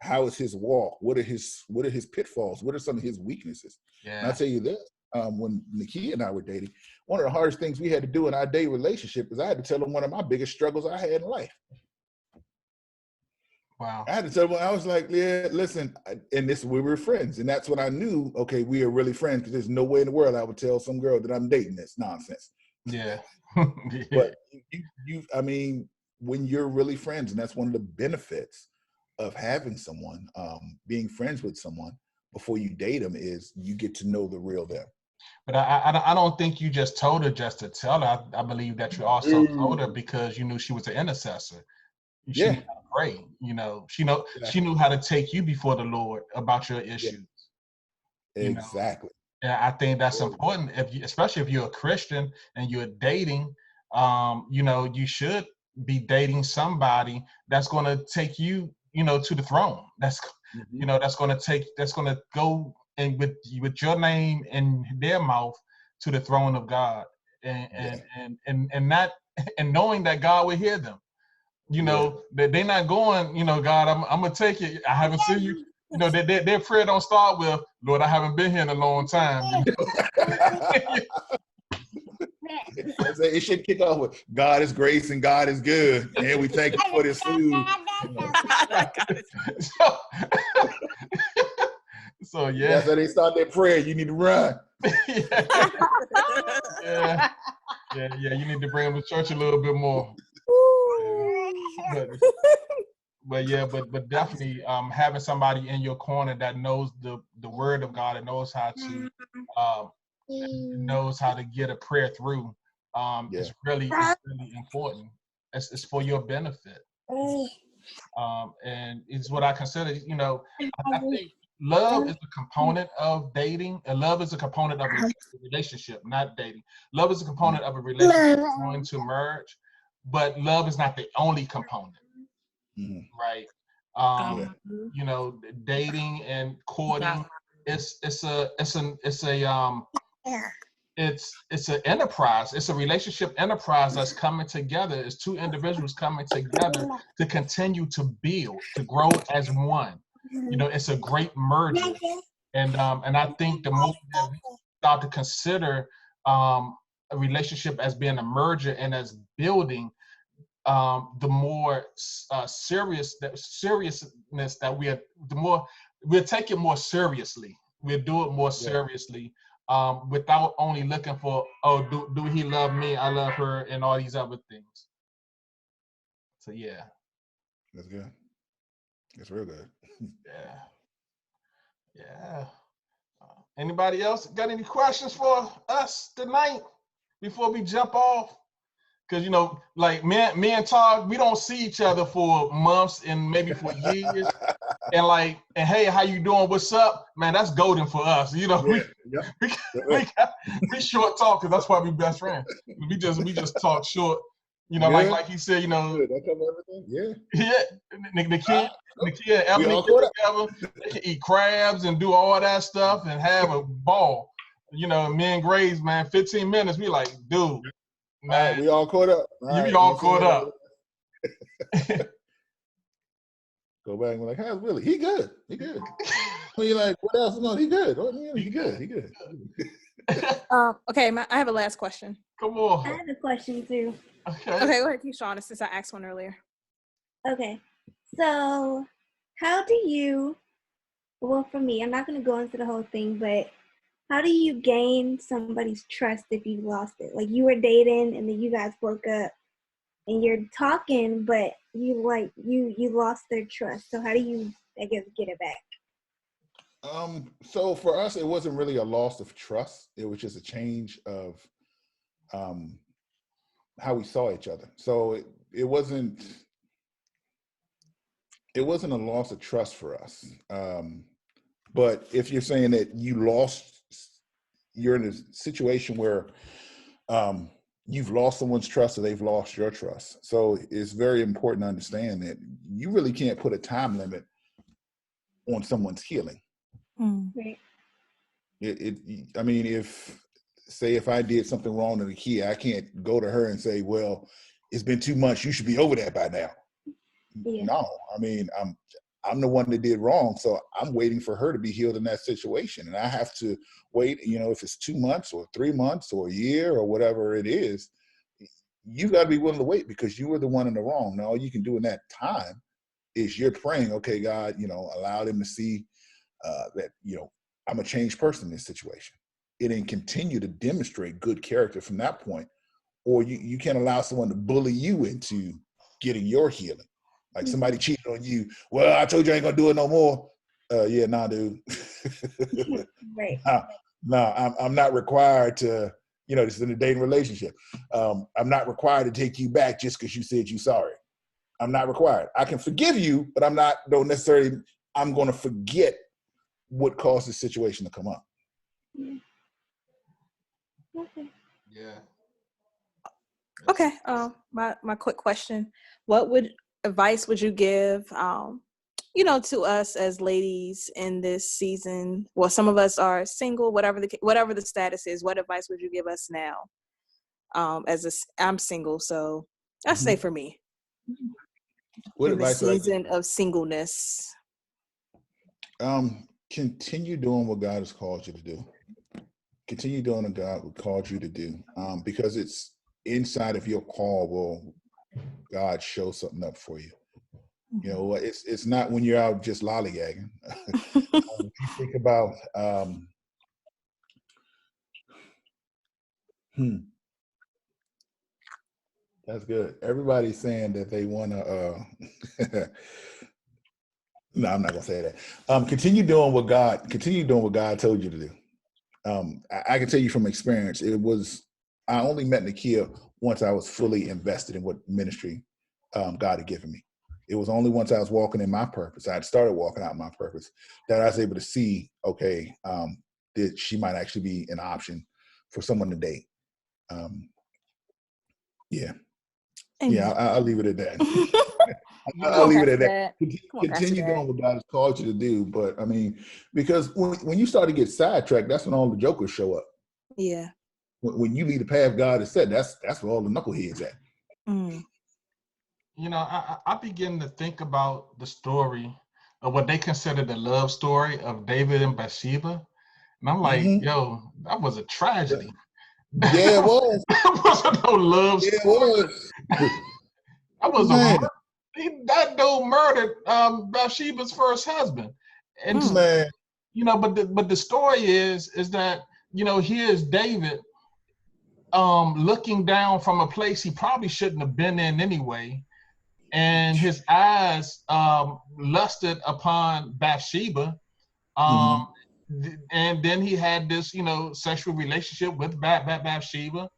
how is his walk? What are his pitfalls? What are some of his weaknesses? Yeah. And I'll tell you this, when Nakia and I were dating, one of the hardest things we had to do in our dating relationship is I had to tell him one of my biggest struggles I had in life. Wow. I had to tell him, I was like, yeah, listen, we were friends. And that's when I knew, okay, we are really friends, because there's no way in the world I would tell some girl that I'm dating. That's nonsense. Yeah. But I mean, when you're really friends, and that's one of the benefits of having someone, being friends with someone before you date them, is you get to know the real them. But I don't think you just told her just to tell her. I believe that you also told her because you knew she was an intercessor. She knew how to pray. You know, she knew how to take you before the Lord about your issues. Yeah. Exactly. And I think that's important, especially if you're a Christian and you're dating. You know, you should be dating somebody that's going to take you, you know, to the throne. That's, you know, that's going to go and with your name in their mouth to the throne of God, and not, and knowing that God will hear them. You know, that they're not going, you know, God, I'm gonna take it. I haven't seen you. You know, their prayer don't start with, Lord, I haven't been here in a long time. You know? It should kick off with, God is grace and God is good, and we thank you for this food. So yeah. That's how they start their prayer. You need to run. Yeah. You need to bring them to church a little bit more. But definitely having somebody in your corner that knows the word of God and knows how to get a prayer through is really important. It's for your benefit. And it's what I consider, you know, I think love is a component of dating, and love is a component of a relationship, not dating. Love is a component of a relationship going to merge, but love is not the only component, right? You know, dating and courting, it's an enterprise. It's a relationship enterprise that's coming together. It's two individuals coming together to continue to build, to grow as one. You know, it's a great merger. And I think the more that we start to consider a relationship as being a merger and as building, the more seriousness that we'll take it more seriously. We'll do it more seriously, without only looking for, oh, do he love me? I love her, and all these other things. So yeah. That's good. That's real good. Yeah. Anybody else got any questions for us tonight before we jump off? Because, you know, like me and Todd, we don't see each other for months and maybe for years. And hey, how you doing? What's up? Man, that's golden for us. You know, we short talkers. That's why we best friends. We just talk short. You know, like he said, you know. That cover everything? Yeah. Nakia and Ebony get together. They can eat crabs and do all that stuff and have a ball. You know, me and Graves, man, 15 minutes, we like, dude. Man, we all caught up. You all caught up. Go back and be like, how's Willie? He good. When you're like, what else? No, he good. He good. Okay, I have a last question. Come on. I have a question too. Okay, go ahead, Keyshawn, since I asked one earlier. Okay, so how do you, well, for me, I'm not going to go into the whole thing, but how do you gain somebody's trust if you've lost it? Like, you were dating and then you guys broke up and you're talking, but you lost their trust. So how do you, I guess, get it back? So for us, it wasn't really a loss of trust. It was just a change of how we saw each other. So it wasn't a loss of trust for us. But if you're saying that you're in a situation where you've lost someone's trust or they've lost your trust. So it's very important to understand that you really can't put a time limit on someone's healing. Right. I mean, if I did something wrong to the kid, I can't go to her and say, well, it's been 2 months, you should be over that by now. Yeah. No, I mean, I'm the one that did wrong, so I'm waiting for her to be healed in that situation, and I have to wait. If it's 2 months or 3 months or a year or whatever it is, you got to be willing to wait because you were the one in the wrong. And all you can do in that time is you're praying, okay, God, allow them to see that I'm a changed person in this situation, and then continue to demonstrate good character from that point. Or you can't allow someone to bully you into getting your healing. Like somebody cheated on you. Well, I told you I ain't gonna do it no more. Yeah, nah, dude. Right. I'm not required to, this is in a dating relationship. I'm not required to take you back just because you said you sorry. I'm not required. I can forgive you, but I'm going to forget what caused the situation to come up. Yeah. Okay. Yeah. Okay. My quick question: what advice would you give, to us as ladies in this season? Well, some of us are single. Whatever the status is, what advice would you give us now? I'm single, so I say for me, What in the advice would I give? season of singleness. Continue doing what God has called you to do. Continue doing what God called you to do, because it's inside of your call will God show something up for you. It's not when you're out just lollygagging. You think about that's good. Everybody's saying that they want to. No, I'm not gonna say that. Continue doing what God told you to do. I can tell you from experience, I only met Nakia once I was fully invested in what ministry God had given me. It was only once I was walking in my purpose, I had started walking out my purpose, that I was able to see, okay, that she might actually be an option for someone to date. Yeah. Amen. Yeah, I'll leave it at that. I'll leave it at that. Continue doing what God has called you to do. But I mean, because when you start to get sidetracked, that's when all the jokers show up. Yeah. When you lead the path God has said, that's where all the knuckleheads at. I begin to think about the story of what they consider the love story of David and Bathsheba. And I'm like, yo, that was a tragedy. Yeah, it was. That wasn't no love story. It was. That was that dude murdered Bathsheba's first husband. And man. But the story is that, here's David looking down from a place he probably shouldn't have been in anyway. And his eyes lusted upon Bathsheba. And then he had this, sexual relationship with Bathsheba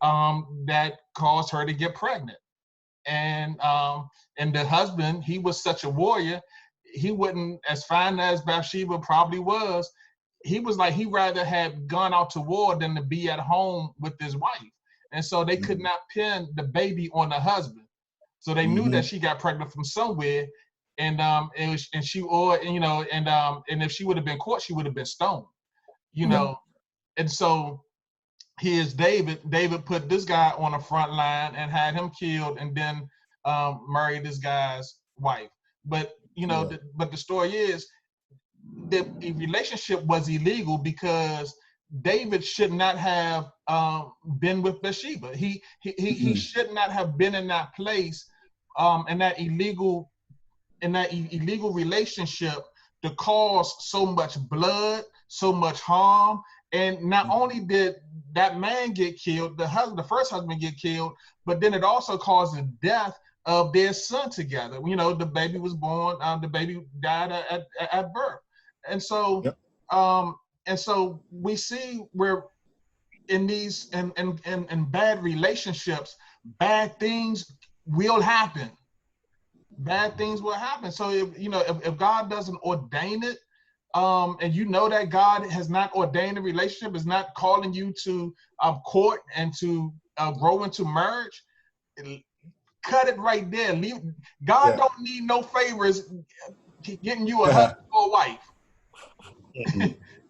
that caused her to get pregnant. And the husband, he was such a warrior, he wouldn't, as fine as Bathsheba probably was, he was like, he'd rather have gone out to war than to be at home with his wife. And so they could not pin the baby on the husband. So they knew that she got pregnant from somewhere, and if she would have been caught, she would have been stoned, And so here's David. David put this guy on the front line and had him killed, and then married this guy's wife. But but the story is the relationship was illegal because David should not have been with Bathsheba. He should not have been in that place, in that illegal relationship, to cause so much blood, so much harm. And not only did that man get killed, the first husband get killed, but then it also caused the death of their son together. The baby was born, the baby died at birth. And so, and so we see where in these in bad relationships, bad things will happen. Bad things will happen. So if God doesn't ordain it, and that God has not ordained a relationship, is not calling you to court and to grow into marriage, cut it right there. God don't need no favors getting you a husband or a wife.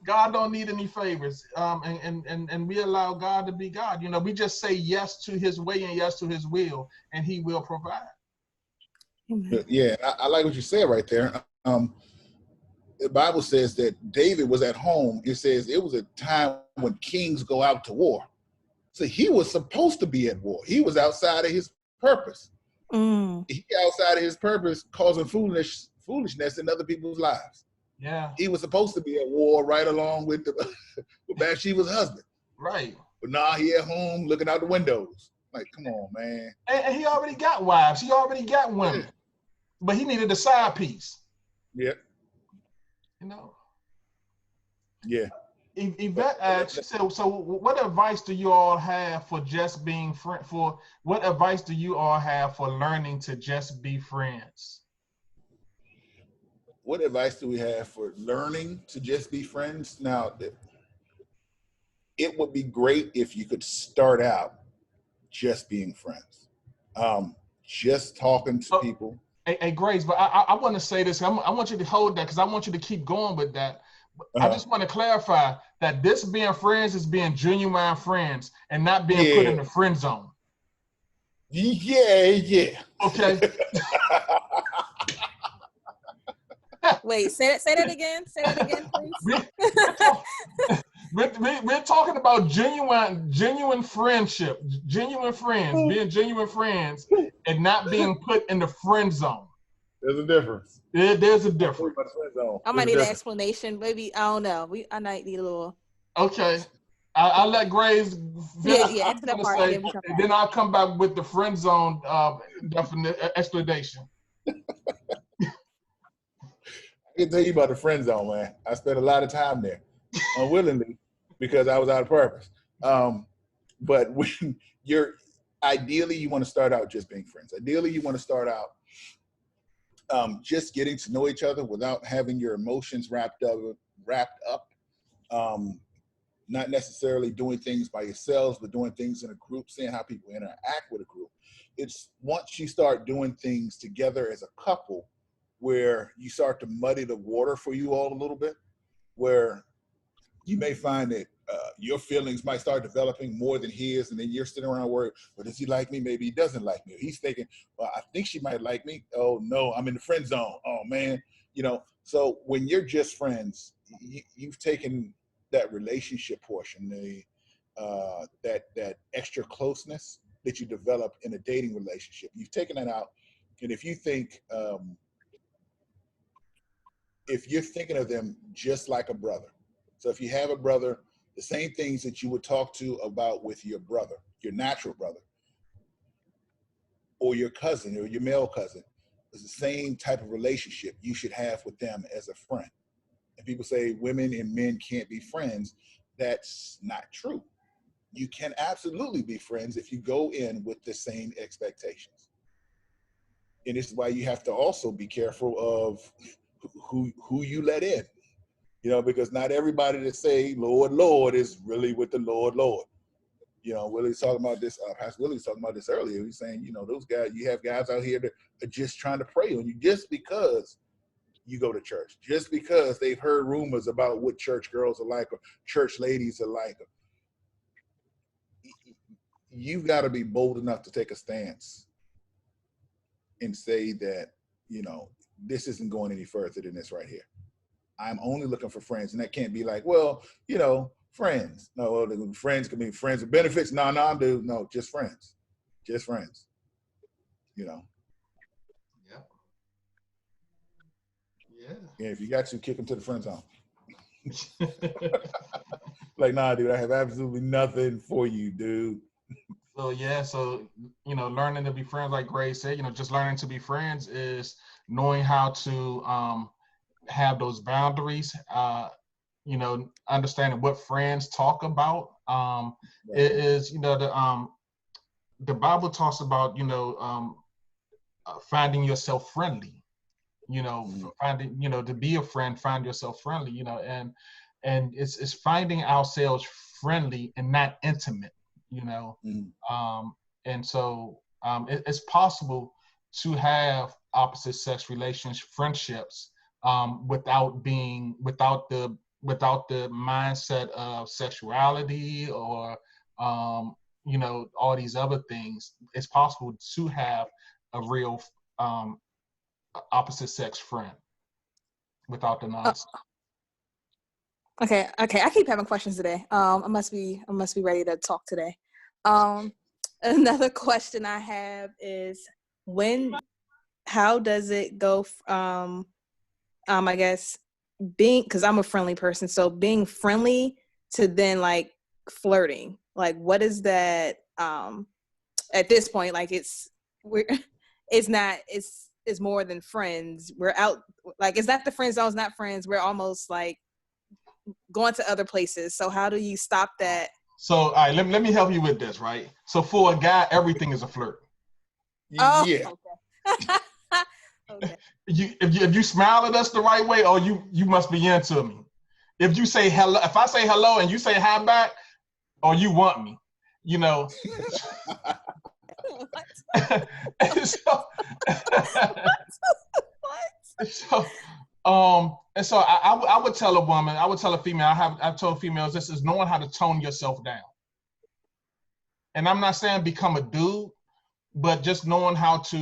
God don't need any favors. And we allow God to be God. You know, we just say yes to his way and yes to his will, and he will provide. Yeah, I like what you said right there. The Bible says that David was at home. It says it was a time when kings go out to war. So he was supposed to be at war. He was outside of his purpose. He outside of his purpose, causing foolishness in other people's lives. Yeah. He was supposed to be at war right along with with Bathsheba's husband. Right. But now he at home looking out the windows. Like, come on, man. And he already got wives. He already got women. Yeah. But he needed a side piece. Yeah. You know? Yeah. Yvette asked, she said, so what advice do you all have for just being what advice do you all have for learning to just be friends? What advice do we have for learning to just be friends? Now, it would be great if you could start out just being friends. Just talking to people. Hey, Grace, but I want to say this. I want you to hold that because I want you to keep going with that. I just want to clarify that this being friends is being genuine friends and not being put in the friend zone. Yeah. Okay. Wait, say that again. Say that again, please. We're talking about genuine friendship, genuine friends, being genuine friends, and not being put in the friend zone. There's a difference. There's a difference. I might need an explanation. Maybe, I don't know. I might need a little. Okay. I'll let Graves answer that part. Say, and then I'll come back with the friend zone explanation. I can tell you about the friend zone, man. I spent a lot of time there, unwillingly, because I was out of purpose. But when ideally, you want to start out just being friends. Ideally, you want to start out just getting to know each other without having your emotions wrapped up. Not necessarily doing things by yourselves, but doing things in a group, seeing how people interact with a group. It's once you start doing things together as a couple, where you start to muddy the water for you all a little bit, where you may find that your feelings might start developing more than his, and then you're sitting around worried, well, does he like me? Maybe he doesn't like me. He's thinking, well, I think she might like me. Oh, no, I'm in the friend zone. Oh, man. So when you're just friends, you've taken that relationship portion, that extra closeness that you develop in a dating relationship. You've taken that out. And if you think, if you're thinking of them just like a brother, so if you have a brother, the same things that you would talk to about with your brother, your natural brother, or your cousin or your male cousin, is the same type of relationship you should have with them as a friend. And people say women and men can't be friends. That's not true. You can absolutely be friends if you go in with the same expectations. And this is why you have to also be careful of who you let in, because not everybody that say Lord, Lord is really with the Lord, Lord. Willie's talking about this, Pastor Willie's talking about this earlier. He's saying, those guys, you have guys out here that are just trying to prey on you just because you go to church, just because they've heard rumors about what church girls are like or church ladies are like. You've got to be bold enough to take a stance and say that, this isn't going any further than this right here. I'm only looking for friends. And that can't be like, well, friends. No, friends can be friends with benefits. No, dude. No, just friends. Just friends. Yeah. Yeah, if you got to, kick them to the friend zone. Like, nah, dude, I have absolutely nothing for you, dude. So learning to be friends, like Grace said, just learning to be friends is knowing how to have those boundaries, understanding what friends talk about. It is, the Bible talks about, finding yourself friendly, finding, to be a friend, find yourself friendly, and it's finding ourselves friendly and not intimate. you know. Mhm. And so it's possible to have opposite sex relations, friendships, without the mindset of sexuality or you know, all these other things. It's possible to have a real um, opposite sex friend without the Oh, nonsense. okay. I keep having questions today. I must be ready to talk today. Another question I have is how does it go? I guess because I'm a friendly person, so being friendly to then like flirting, like what is that? At this point, like we're it's not it's more than friends. We're out, like it's not the friend zone, it's not friends. We're almost like going to other places. So how do you stop that? So, all right, let me help you with this, right? So, for a guy, everything is a flirt. Oh, Yeah. okay. Okay. If you smile at us the right way, oh, you must be into me. If you say hello, if I say hello and you say hi back, or you want me, you know. What? so, What? so, and so I would tell a woman, I would tell a female, I've told females, this is knowing how to tone yourself down. And I'm not saying become a dude, but just knowing how to,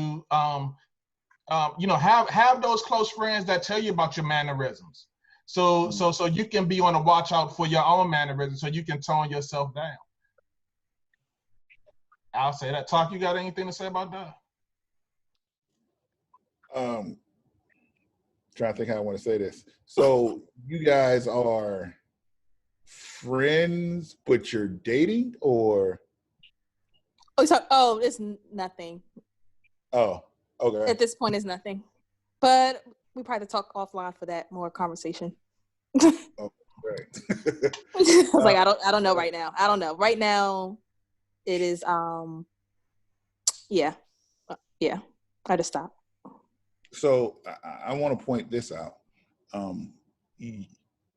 you know, have those close friends that tell you about your mannerisms. So you can be on the watch out for your own mannerisms, so you can tone yourself down. I'll say that. Talk, you got anything to say about that? Trying to think how I want to say this. So you guys are friends, but you're dating, or It's nothing. oh, okay. At this point, it's nothing. But we probably talk offline for that more conversation. Oh, right. I was like, I don't know right now. I don't know. Right now, it is yeah. I just stopped. So I want to point this out.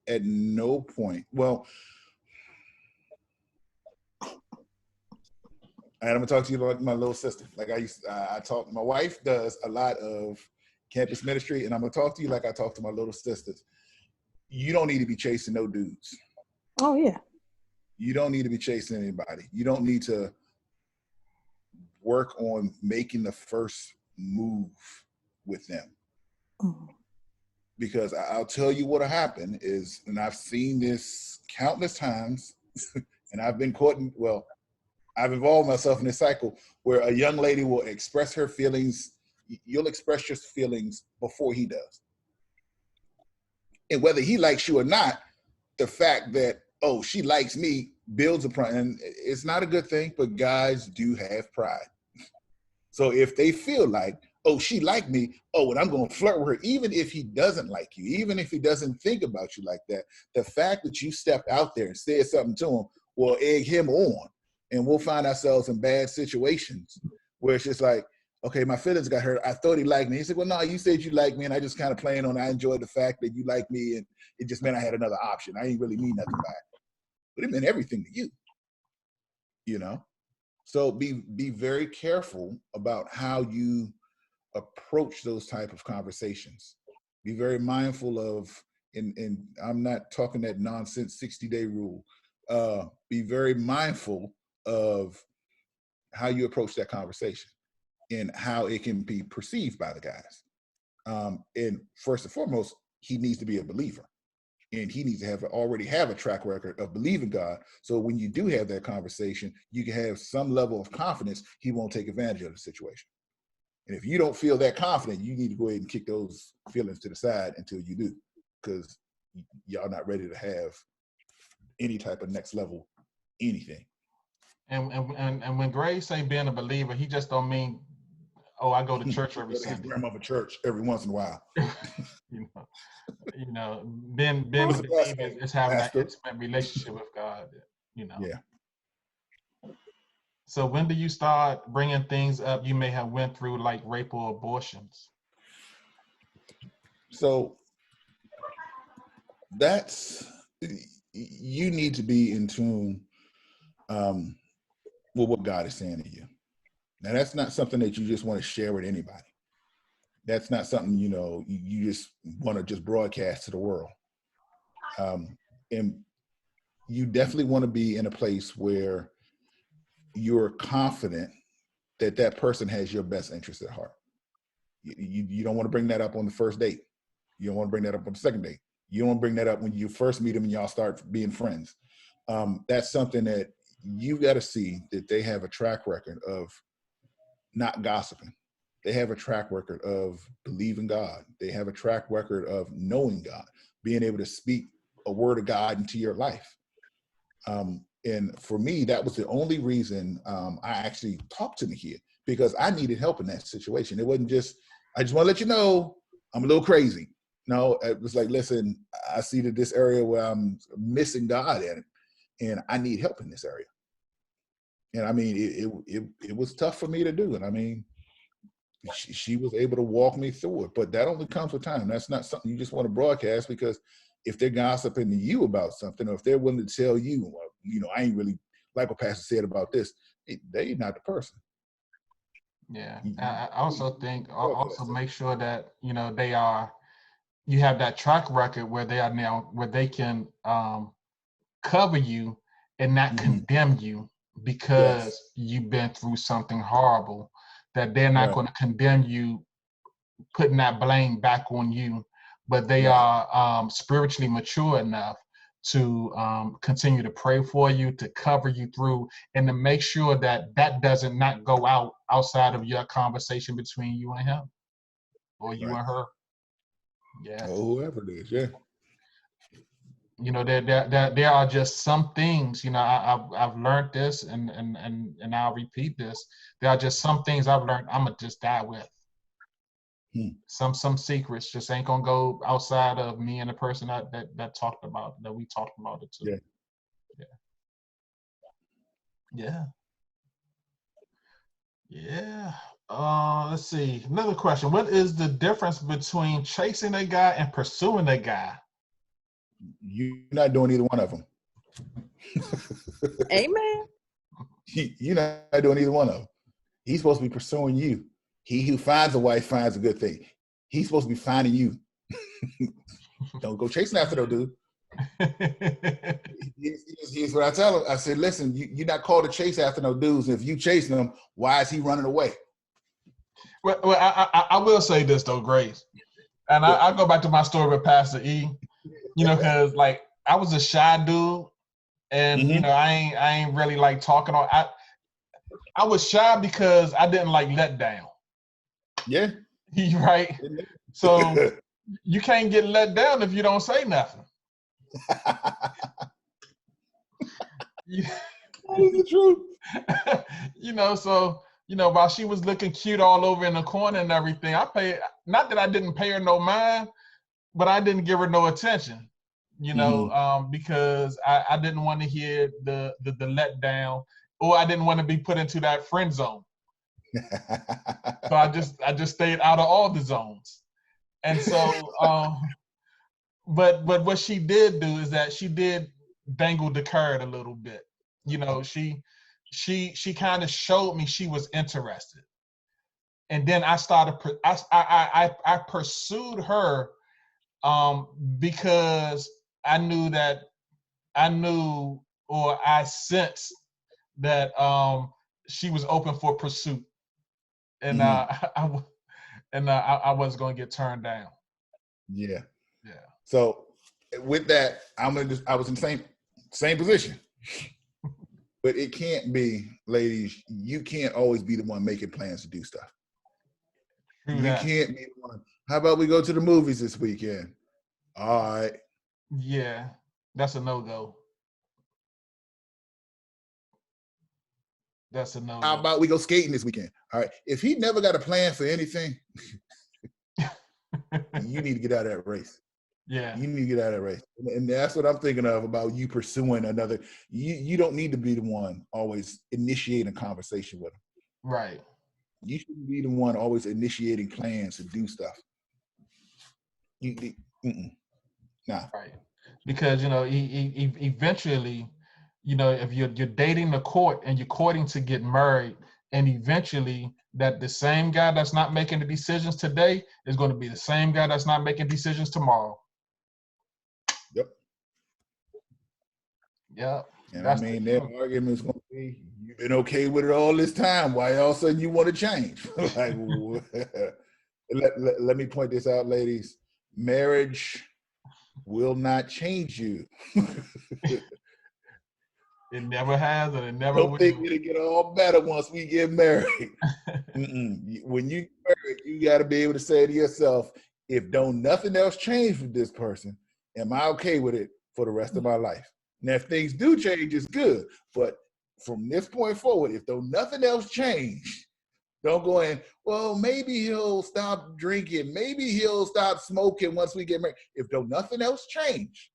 At no point, well, and I'm gonna talk to you like my little sister. Like I talk. My wife does a lot of campus ministry, and I'm gonna talk to you like I talk to my little sisters. You don't need to be chasing no dudes. Oh yeah. You don't need to be chasing anybody. You don't need to work on making the first move with them. Mm. Because I'll tell you what'll happen is, and I've seen this countless times, and I've been caught in, well, I've involved myself in this cycle where a young lady will express her feelings. You'll express your feelings before he does. And whether he likes you or not, the fact that, oh, she likes me builds upon, and it's not a good thing, but guys do have pride. So if they feel like, oh, she liked me, oh, and I'm going to flirt with her, even if he doesn't like you, even if he doesn't think about you like that, the fact that you stepped out there and said something to him will egg him on. And we'll find ourselves in bad situations where it's just like, okay, my feelings got hurt. I thought he liked me. He said, well, no, you said you liked me, and I just kind of playing on, I enjoyed the fact that you liked me, and it just meant I had another option. I didn't really mean nothing by it. But it meant everything to you, you know? So be very careful about how you approach those type of conversations. Be very mindful of, and I'm not talking that nonsense 60-day rule. Be very mindful of how you approach that conversation and how it can be perceived by the guys. And first and foremost, he needs to be a believer. And he needs to already have a track record of believing God. So when you do have that conversation, you can have some level of confidence he won't take advantage of the situation. And if you don't feel that confident, you need to go ahead and kick those feelings to the side until you do, because y'all not ready to have any type of next level anything. And when Gray say being a believer, he just don't mean, oh, I go to church every Sunday. His grandmother church every once in a while. you know, being a believer is having that intimate relationship with God. You know. Yeah. So when do you start bringing things up you may have went through, like rape or abortions? So that's, you need to be in tune. with what God is saying to you. Now, that's not something that you just want to share with anybody. That's not something, you just want to just broadcast to the world. And you definitely want to be in a place where you're confident that that person has your best interest at heart. You don't want to bring that up on the first date. You don't want to bring that up on the second date. You don't want to bring that up when you first meet them and y'all start being friends. That's something that you got to see that they have a track record of not gossiping. They have a track record of believing God. They have a track record of knowing God, being able to speak a word of God into your life. And for me, that was the only reason I actually talked to Nakia, because I needed help in that situation. It wasn't just, I just want to let you know I'm a little crazy. No, it was like, listen, I see that this area where I'm missing God in it, and I need help in this area. And I mean, it was tough for me to do it. I mean, she was able to walk me through it, but that only comes with time. That's not something you just want to broadcast, because if they're gossiping to you about something, or if they're willing to tell you, well, I ain't really like what Pastor said about this, they're not the person. Yeah, I also think also make sure that you have that track record where they are now, where they can cover you and not condemn you because you've been through something horrible. That they're not going to condemn you, putting that blame back on you, but they are spiritually mature enough to continue to pray for you, to cover you through, and to make sure that that doesn't not go outside of your conversation between you and him, or you and her. Yeah. Or whoever it is, yeah. There are just some things, I've learned this, and I'll repeat this. There are just some things I've learned I'm gonna just die with. Some secrets just ain't gonna go outside of me and the person that we talked about it too. Yeah. Let's see. Another question. What is the difference between chasing a guy and pursuing a guy? You're not doing either one of them. Amen. You're not doing either one of them. He's supposed to be pursuing you. He who finds a wife finds a good thing. He's supposed to be finding you. Don't go chasing after no dude. Here's what I tell him. I said, listen, you're not called to chase after no dudes. If you chasing them, why is he running away? Well, I will say this though, Grace, and I go back to my story with Pastor E. Because like I was a shy dude, and I ain't really like talking. I was shy because I didn't like let down. Yeah. Right. So you can't get let down if you don't say nothing. That is the truth. So while she was looking cute all over in the corner and everything, not that I didn't pay her no mind, but I didn't give her no attention, because I didn't want to hear the letdown, or I didn't want to be put into that friend zone. So I just stayed out of all the zones. And so, but what she did do is that she did dangle the carrot a little bit. She kind of showed me she was interested, and then I started. I pursued her because I sensed that she was open for pursuit, and I wasn't gonna get turned down. Yeah. So with that, I was in the same position. But it can't be, ladies, you can't always be the one making plans to do stuff. You can't be the one. How about we go to the movies this weekend? All right. Yeah, that's a no-go. That's a no-go. How about we go skating this weekend? All right. If he never got a plan for anything, you need to get out of that race. Yeah. You need to get out of that race. And that's what I'm thinking of about you pursuing another. You don't need to be the one always initiating a conversation with him. Right. You should be the one always initiating plans to do stuff. Nah. Right. Because, eventually, you know, if you're dating the court and you're courting to get married, and eventually that the same guy that's not making the decisions today is going to be the same guy that's not making decisions tomorrow. Yep. Yeah. And I mean, that argument's going to be, you've been okay with it all this time. Why all of a sudden you want to change? Like, let me point this out, ladies. Marriage will not change you. It never has, and it never Don't will. think it'll get all better once we get married. When you get married, you got to be able to say to yourself, if don't nothing else change with this person, am I okay with it for the rest of my life? Now, if things do change, it's good. But from this point forward, if don't nothing else change, don't go in, well, maybe he'll stop drinking. Maybe he'll stop smoking once we get married. If don't nothing else change,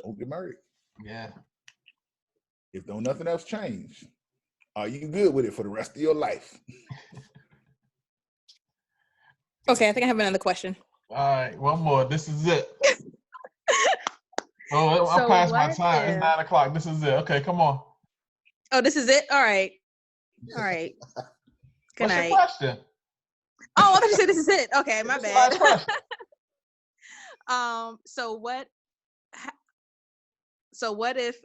don't get married. Yeah. If don't nothing else change, are you good with it for the rest of your life? Okay, I think I have another question. All right, one more. This is it. Oh, I'm So past my what time. It's if- 9 o'clock. This is it. Okay, come on. Oh, this is it? All right. All right. Good What's night. your question? Oh, I thought you said this is it. Okay, my What's the last bad. question? So what if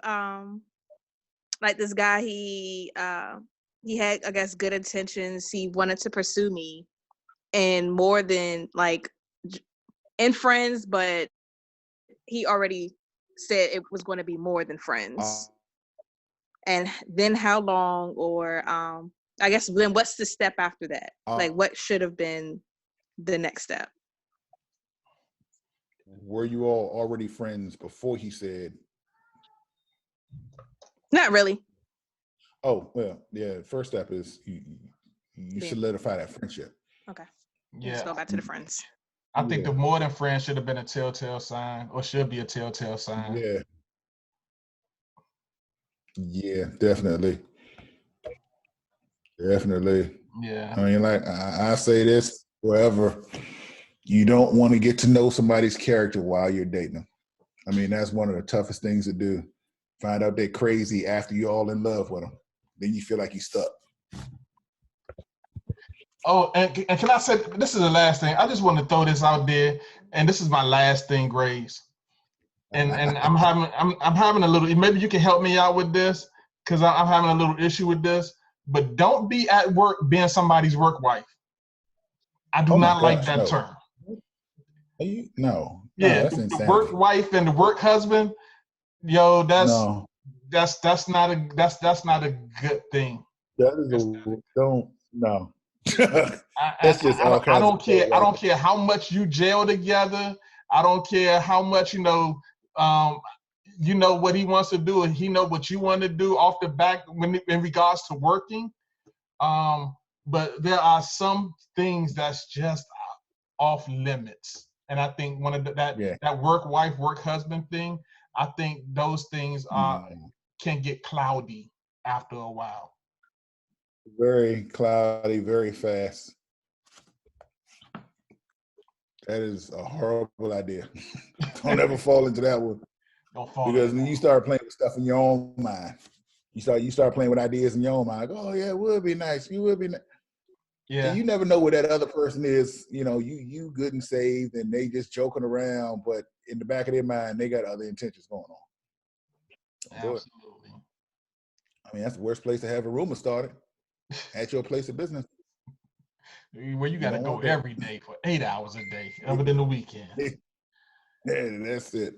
like this guy, he had, I guess, good intentions. He wanted to pursue me and more than like in friends, but he already said it was going to be more than friends. And then how long, or I guess then what's the step after that? Like what should have been the next step? Were you all already friends before he said? Not really. Oh, well, yeah. First step is you solidify that friendship. Okay. Yeah. Let's go back to the friends. I think the more than friends should have been a telltale sign, or should be a telltale sign. Yeah. Yeah, definitely. Definitely. Yeah. I mean, like I say this forever. You don't want to get to know somebody's character while you're dating them. I mean, that's one of the toughest things to do. Find out they're crazy after you're all in love with them. Then you feel like you're stuck. Oh, and can I say, this is the last thing. I just want to throw this out there, and this is my last thing, Graves. And I'm having a little, maybe you can help me out with this, because I'm having a little issue with this. But don't be at work being somebody's work wife. I do not like that term. No. Yeah, that's the insanity. work wife and the work husband, yo, that's not a good thing. That is no. That's just I don't care. I don't care how much you jail together. I don't care how much you know what he wants to do, and he know what you want to do off the back when in regards to working. But there are some things that's just off limits, and I think one of that work wife, work husband thing. I think those things can get cloudy after a while. Very cloudy, very fast. That is a horrible idea. Don't ever fall into that one. Don't fall because when you start playing with stuff in your own mind, you start playing with ideas in your own mind. Like, oh yeah, it would be nice. You would be nice. Yeah. And you never know where that other person is. You know, you good and saved, and they just joking around, but in the back of their mind, they got other intentions going on. Absolutely. I mean, that's the worst place to have a rumor started. At your place of business. Where you got to go every day for 8 hours a day, other than the weekend. Yeah, that's it.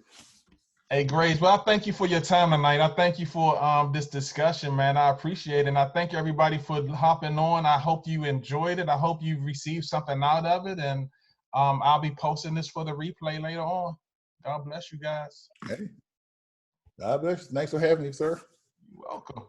Hey, Grace, well, I thank you for your time tonight. I thank you for this discussion, man. I appreciate it. And I thank everybody for hopping on. I hope you enjoyed it. I hope you received something out of it. And I'll be posting this for the replay later on. God bless you guys. Hey, God bless. Thanks for having me, sir. You're welcome.